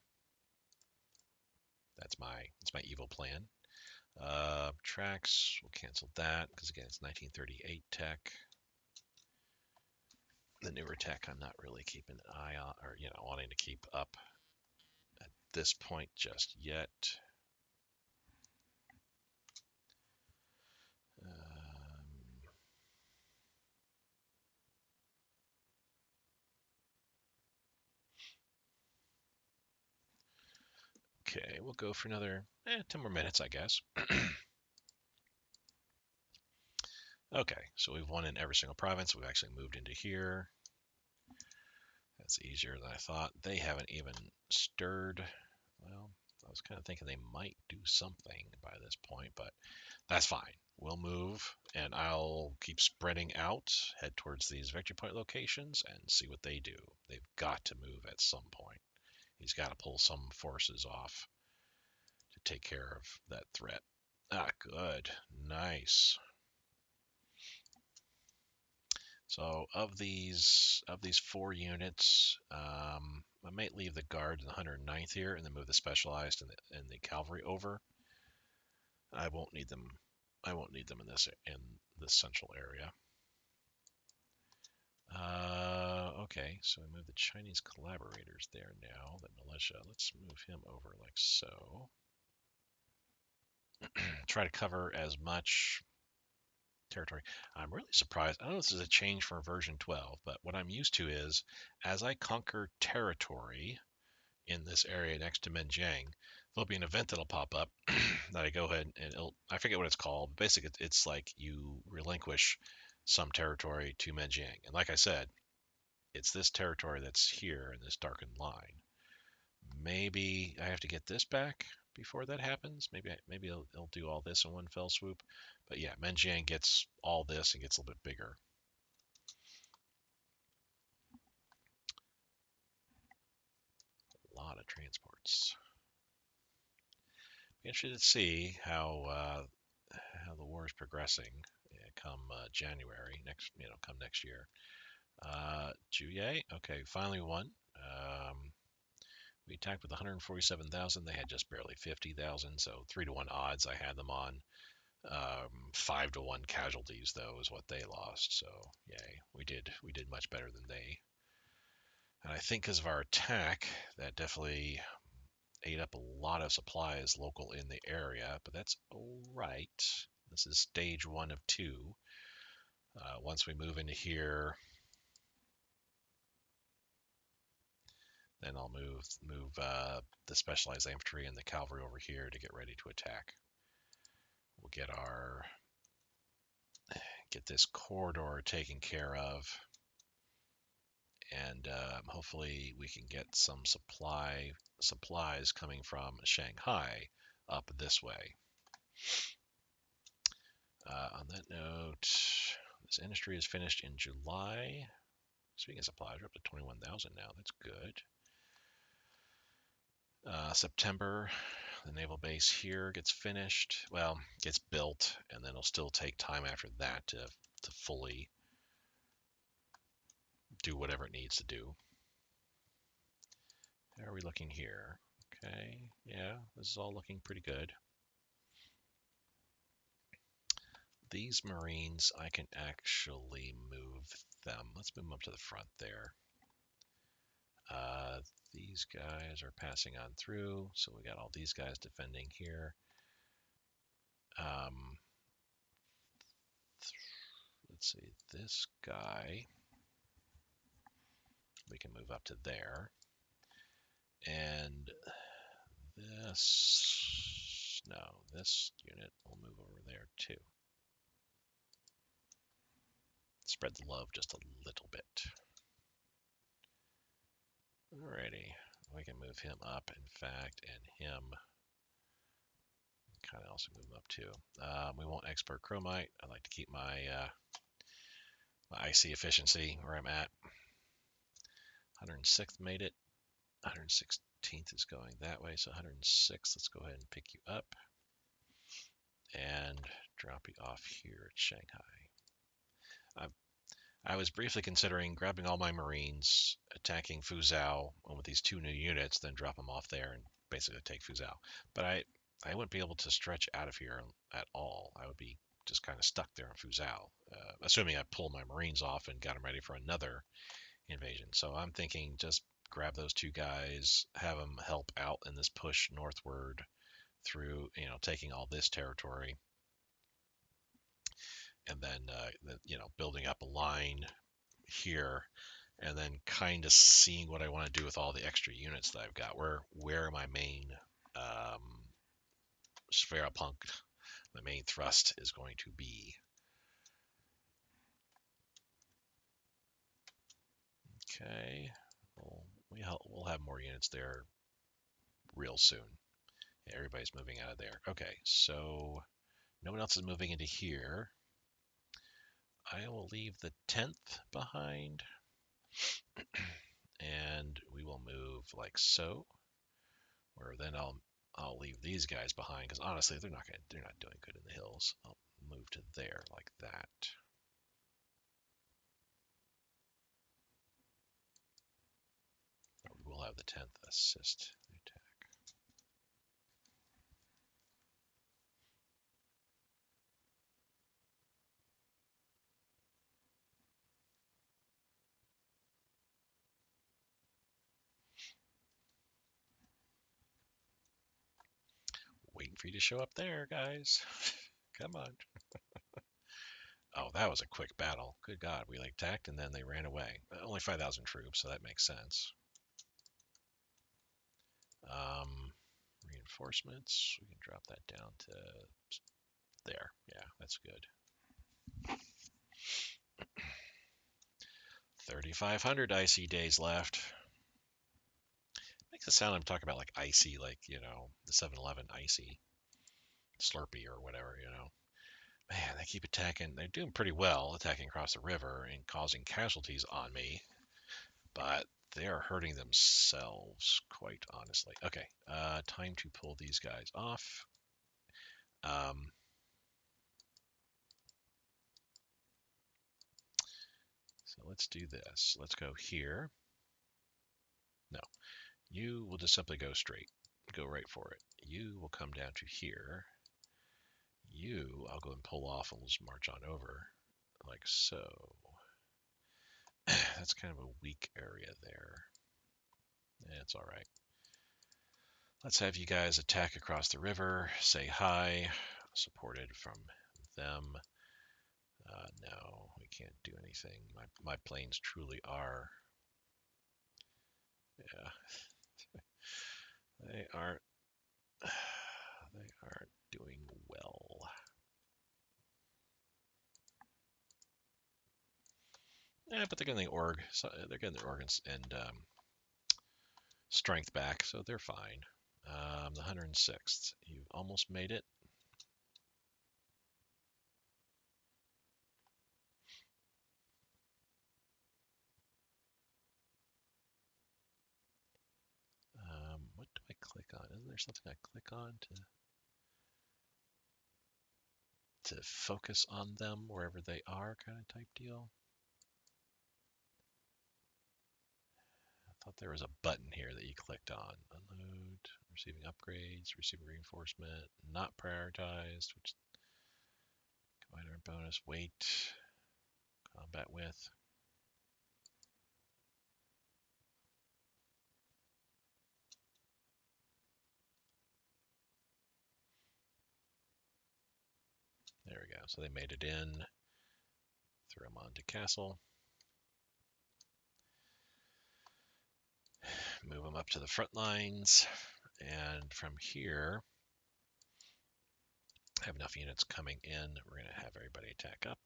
That's my evil plan. Tracks, we'll cancel that because again it's 1938 tech. The newer tech I'm not really keeping an eye on, or wanting to keep up at this point just yet. Okay, we'll go for another 10 more minutes, I guess. Okay, so we've won in every single province. We've actually moved into here. That's easier than I thought. They haven't even stirred. Well, I was kind of thinking they might do something by this point, but that's fine. We'll move, and I'll keep spreading out, head towards these victory point locations, and see what they do. They've got to move at some point. He's got to pull some forces off to take care of that threat. Ah, good. Nice. So of these 4 units, I might leave the guard in the 109th here, and then move the specialized and the cavalry over. I won't need them. I won't need them in this central area. Okay, so I move the Chinese collaborators there now. The militia. Let's move him over like so. Try to cover as much territory. I'm really surprised. I don't know if this is a change from version 12, but what I'm used to is as I conquer territory in this area next to Menjiang, there'll be an event that'll pop up that I go ahead and I forget what it's called. Basically, it's like you relinquish some territory to Menjiang. And like I said, it's this territory that's here in this darkened line. Maybe I have to get this back before that happens. Maybe it'll do all this in one fell swoop. But yeah, Menjiang gets all this and gets a little bit bigger. A lot of transports. Be interested to see how the war is progressing come January come next year. Juye, okay, finally won. We attacked with 147,000. They had just barely 50,000, so 3-to-1 odds. I had them on. 5-to-1 casualties though is what they lost. So yay, we did much better than they. And I think because of our attack, that definitely ate up a lot of supplies local in the area. But that's all right. This is stage 1 of 2. Once we move into here, then I'll move the specialized infantry and the cavalry over here to get ready to attack. We'll get this corridor taken care of, and hopefully we can get some supplies coming from Shanghai up this way. On that note, this industry is finished in July. Speaking of supplies, we're up to 21,000 now. That's good. September, the naval base here gets finished. Well, gets built, and then it'll still take time after that to fully do whatever it needs to do. How are we looking here? Okay, yeah, this is all looking pretty good. These Marines, I can actually move them. Let's move them up to the front there. Uh, these guys are passing on through, so we got all these guys defending here. Um, let's see, this guy, we can move up to there. And this unit will move over there too. Spread the love just a little bit. Alrighty, we can move him up, in fact, and him kind of also move him up too. We won't export chromite. I like to keep my IC efficiency where I'm at. 106th made it. 116th is going that way, so 106th, let's go ahead and pick you up and drop you off here at Shanghai. I was briefly considering grabbing all my Marines, attacking Fuzhou with these 2 new units, then drop them off there and basically take Fuzhou. But I wouldn't be able to stretch out of here at all. I would be just kind of stuck there in Fuzhou, assuming I pulled my Marines off and got them ready for another invasion. So I'm thinking just grab those 2 guys, have them help out in this push northward through, taking all this territory, and then, building up a line here, and then kind of seeing what I want to do with all the extra units that I've got. Where my main Spherapunk, the main thrust is going to be. Okay, we'll have more units there real soon. Yeah, everybody's moving out of there. Okay, so no one else is moving into here. I will leave the 10th behind, and we will move like so. Where then I'll leave these guys behind, because honestly they're not doing good in the hills. I'll move to there like that. We'll have the 10th assist the attack. Waiting for you to show up there, guys. Come on. Oh, that was a quick battle. Good God, we attacked and then they ran away. Only 5,000 troops, so that makes sense. Reinforcements, we can drop that down to there. Yeah, that's good. 3,500 icy days left. Makes it sound I'm talking about like icy, like, the 7-Eleven icy Slurpee or whatever, Man, they keep attacking. They're doing pretty well attacking across the river and causing casualties on me, but they are hurting themselves, quite honestly. Okay, time to pull these guys off. So let's do this. Let's go here. No, you will just simply go straight. Go right for it. You will come down to here. I'll go and pull off and we'll just march on over like so. That's kind of a weak area there. It's all right. Let's have you guys attack across the river. Say hi. Supported from them. No, we can't do anything. My planes truly are. Yeah. They aren't. They aren't doing well. Yeah, but they're getting the org. So they're getting their organs and strength back, so they're fine. The 106th, you almost made it. What do I click on? Isn't there something I click on to focus on them wherever they are, kind of type deal? I thought there was a button here that you clicked on. Unload, receiving upgrades, receiving reinforcement, not prioritized, which combiner bonus, weight, combat with. There we go. So they made it in. Throw them onto castle. Move them up to the front lines. And from here, have enough units coming in. We're going to have everybody attack up.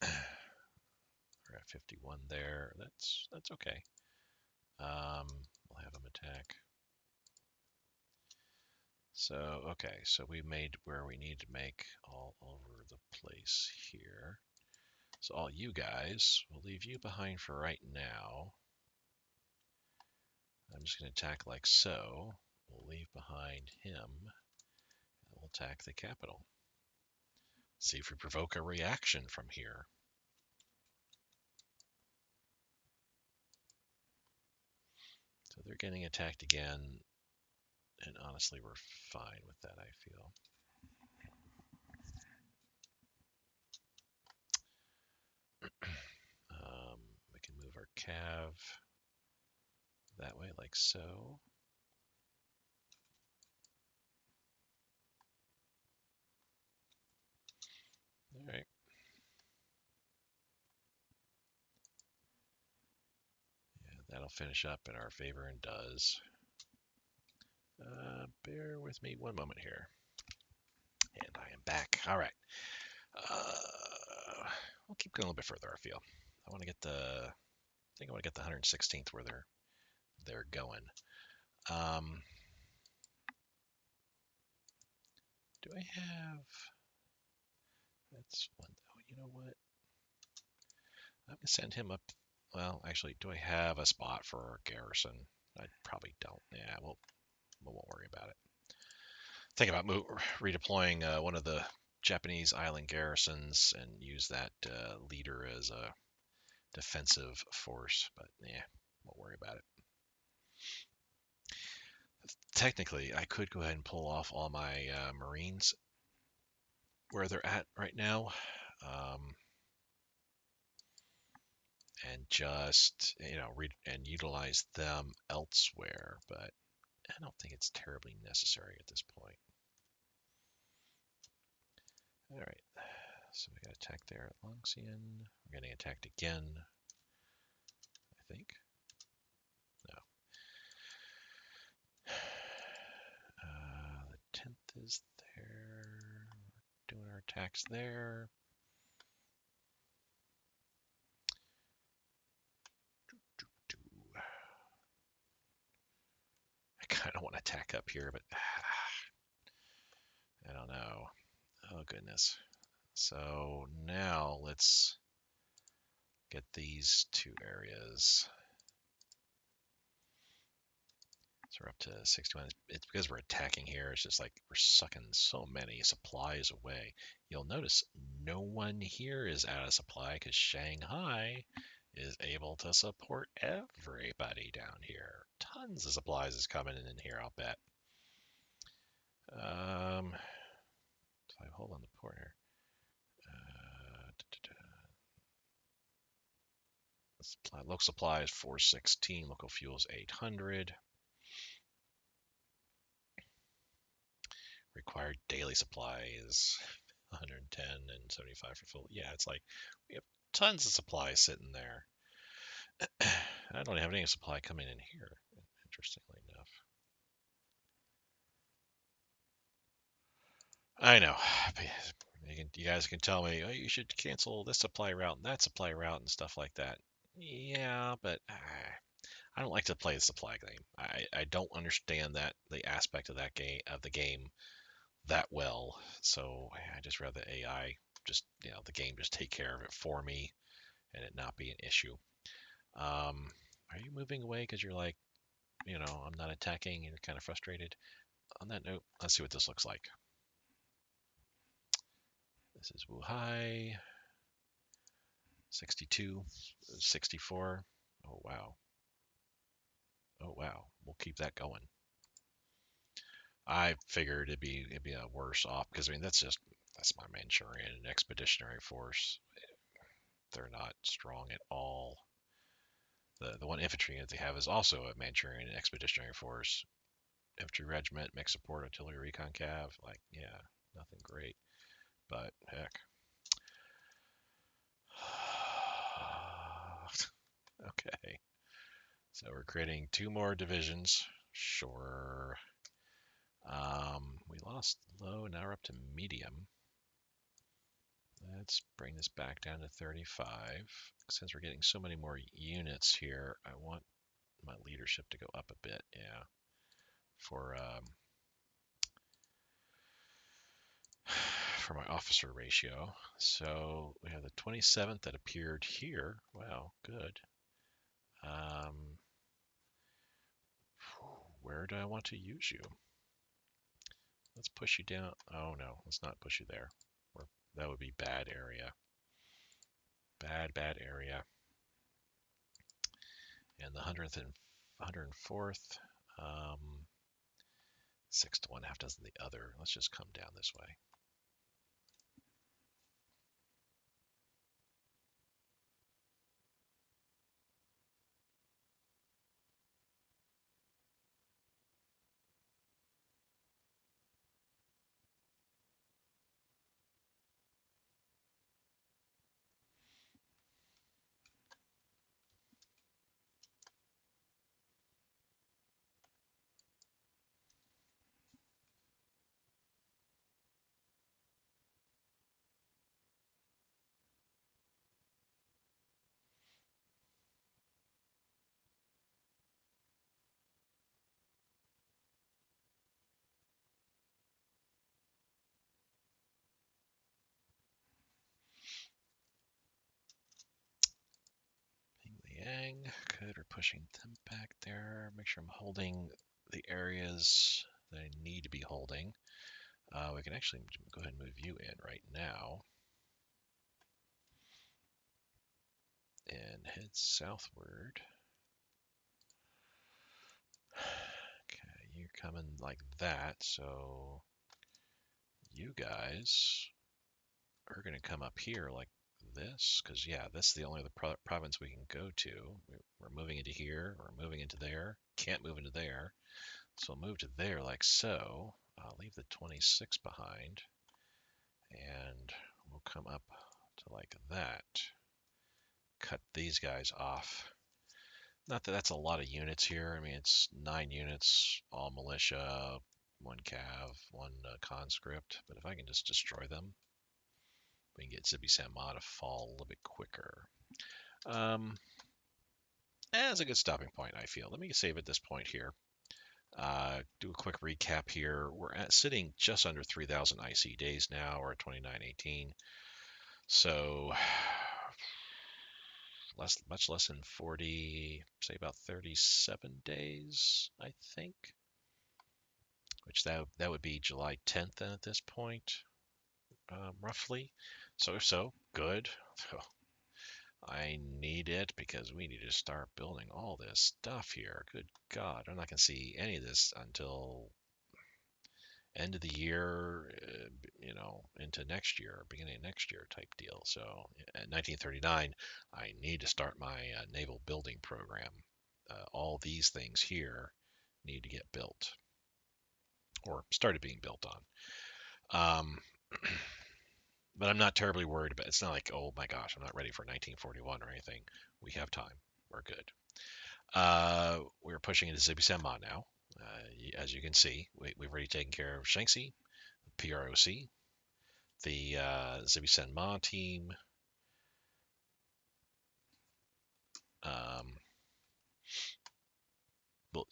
We're at 51 there. That's okay. We'll have them attack. So, okay, so we made where we need to make all over the place here. So all you guys, we'll leave you behind for right now. I'm just going to attack like so. We'll leave behind him. And we'll attack the capital. See if we provoke a reaction from here. So they're getting attacked again. And honestly, we're fine with that, I feel. We can move our cav that way like so. All right. Yeah, that'll finish up in our favor and does. Bear with me one moment here. And I am back. All right. We'll keep going a little bit further, I feel. I want to get I think I want to get the 116th where they're going. Do I have... That's one... Oh, you know what? I'm going to send him up... Well, actually, do I have a spot for our garrison? I probably don't. Yeah, we won't worry about it. Think about redeploying one of the Japanese island garrisons and use that leader as a defensive force, but yeah, won't worry about it. Technically, I could go ahead and pull off all my Marines where they're at right now, and just and utilize them elsewhere, but I don't think it's terribly necessary at this point. All right, so we got attacked there at Longxian. We're getting attacked again, I think. No. The 10th is there. We're doing our attacks there. I kind of want to attack up here, but I don't know. Oh, goodness. So now let's get these two areas. So we're up to 61. It's because we're attacking here. It's just like we're sucking so many supplies away. You'll notice no one here is out of supply because Shanghai is able to support everybody down here. Tons of supplies is coming in here, I'll bet. So I hold on the port here. Local supply is 416. Local fuel is 800. Required daily supply is 110 and 75 for full. Yeah, it's like we have tons of supplies sitting there. I don't have any supply coming in here, interestingly enough. I know. You guys can tell me, oh, you should cancel this supply route and that supply route and stuff like that. Yeah, but I don't like to play the supply game. I don't understand the aspect of the game that well. So I just rather AI the game just take care of it for me and it not be an issue. Are you moving away because you're like, I'm not attacking and you're kind of frustrated? On that note, let's see what this looks like. This is Wuhai. 62, 64. Oh wow. Oh wow. We'll keep that going. I figured it'd be a worse off because I mean that's my Manchurian and Expeditionary Force. They're not strong at all. The one infantry unit they have is also a Manchurian and Expeditionary Force. Infantry regiment, mixed support, artillery, recon cav. Like, yeah, nothing great. But heck. Okay. So we're creating 2 more divisions. Sure. We lost low, now we're up to medium. Let's bring this back down to 35. Since we're getting so many more units here, I want my leadership to go up a bit. Yeah. For my officer ratio. So we have the 27th that appeared here. Wow, good. Um, where do I want to use you? Let's push you down. Oh no, let's not push you there. That would be bad area. Bad area. And the 104th, 6 to 1 half dozen the other. Let's just come down this way. Ping Liang. Good, we're pushing them back there. Make sure I'm holding the areas that I need to be holding. We can actually go ahead and move you in right now and head southward. Okay, you're coming like that, so you guys are going to come up here like this, because yeah, that's the only other province we can go to. We're moving into here, we're moving into there, can't move into there, so we'll move to there like so. I'll leave the 26 behind, and we'll come up to like that. Cut these guys off. Not that that's a lot of units here. I mean, it's 9 units, all militia, 1 cav, 1 conscript. But if I can just destroy them, we can get Zibi Sanma to fall a little bit quicker. That's a good stopping point, I feel. Let me save at this point here. Do a quick recap here. We're sitting just under 3,000 IC days now. We're at 2918. So much less than 40, say about 37 days, I think. Which that would be July 10th then at this point, roughly. So if so, good. So I need it because we need to start building all this stuff here. Good God, I'm not going to see any of this until end of the year, into next year, beginning of next year type deal. So at 1939, I need to start my naval building program. All these things here need to get built or started being built on. But I'm not terribly worried about it. It's not like, oh my gosh, I'm not ready for 1941 or anything. We have time. We're good. We're pushing into Zibi Sanma now. As you can see, we've already taken care of Shanxi, PROC, the Zibi Sanma team. Well,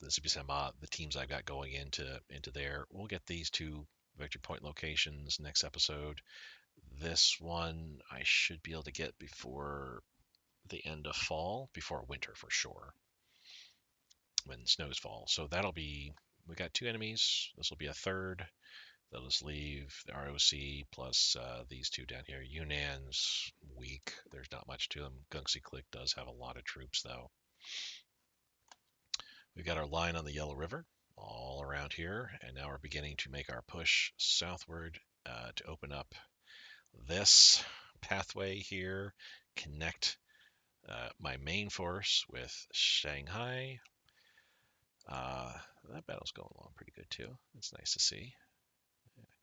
the Zibi Sanma, the teams I've got going into there. We'll get these 2 victory point locations next episode. This one I should be able to get before the end of fall, before winter for sure, when snows fall. So we got 2 enemies. This will be a third. They'll just leave the ROC plus these two down here. Yunnan's weak. There's not much to them. Gungsi Click does have a lot of troops, though. We've got our line on the Yellow River all around here, and now we're beginning to make our push southward to open up this pathway here, connect my main force with Shanghai. That battle's going along pretty good too. It's nice to see.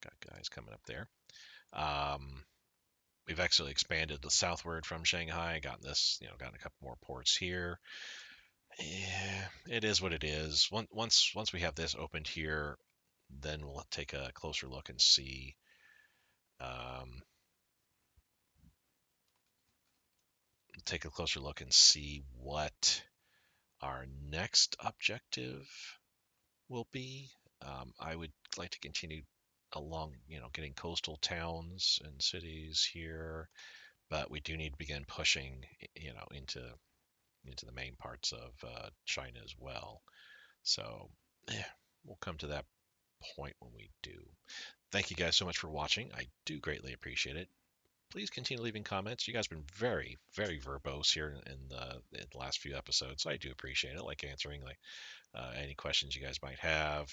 Got guys coming up there. We've actually expanded the southward from Shanghai. Gotten this, gotten a couple more ports here. Yeah, it is what it is. Once we have this opened here, then we'll take a closer look and see. Take a closer look and see what our next objective will be. I would like to continue along, getting coastal towns and cities here, but we do need to begin pushing, into the main parts of China as well. So, yeah, we'll come to that point when we do. Thank you guys so much for watching. I do greatly appreciate it. Please continue leaving comments. You guys have been very, very verbose here in the last few episodes. So I do appreciate it. I like answering any questions you guys might have.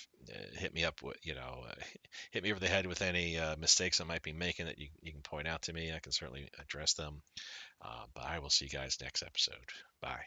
Hit me up with, hit me over the head with any mistakes I might be making that you can point out to me. I can certainly address them. But I will see you guys next episode. Bye.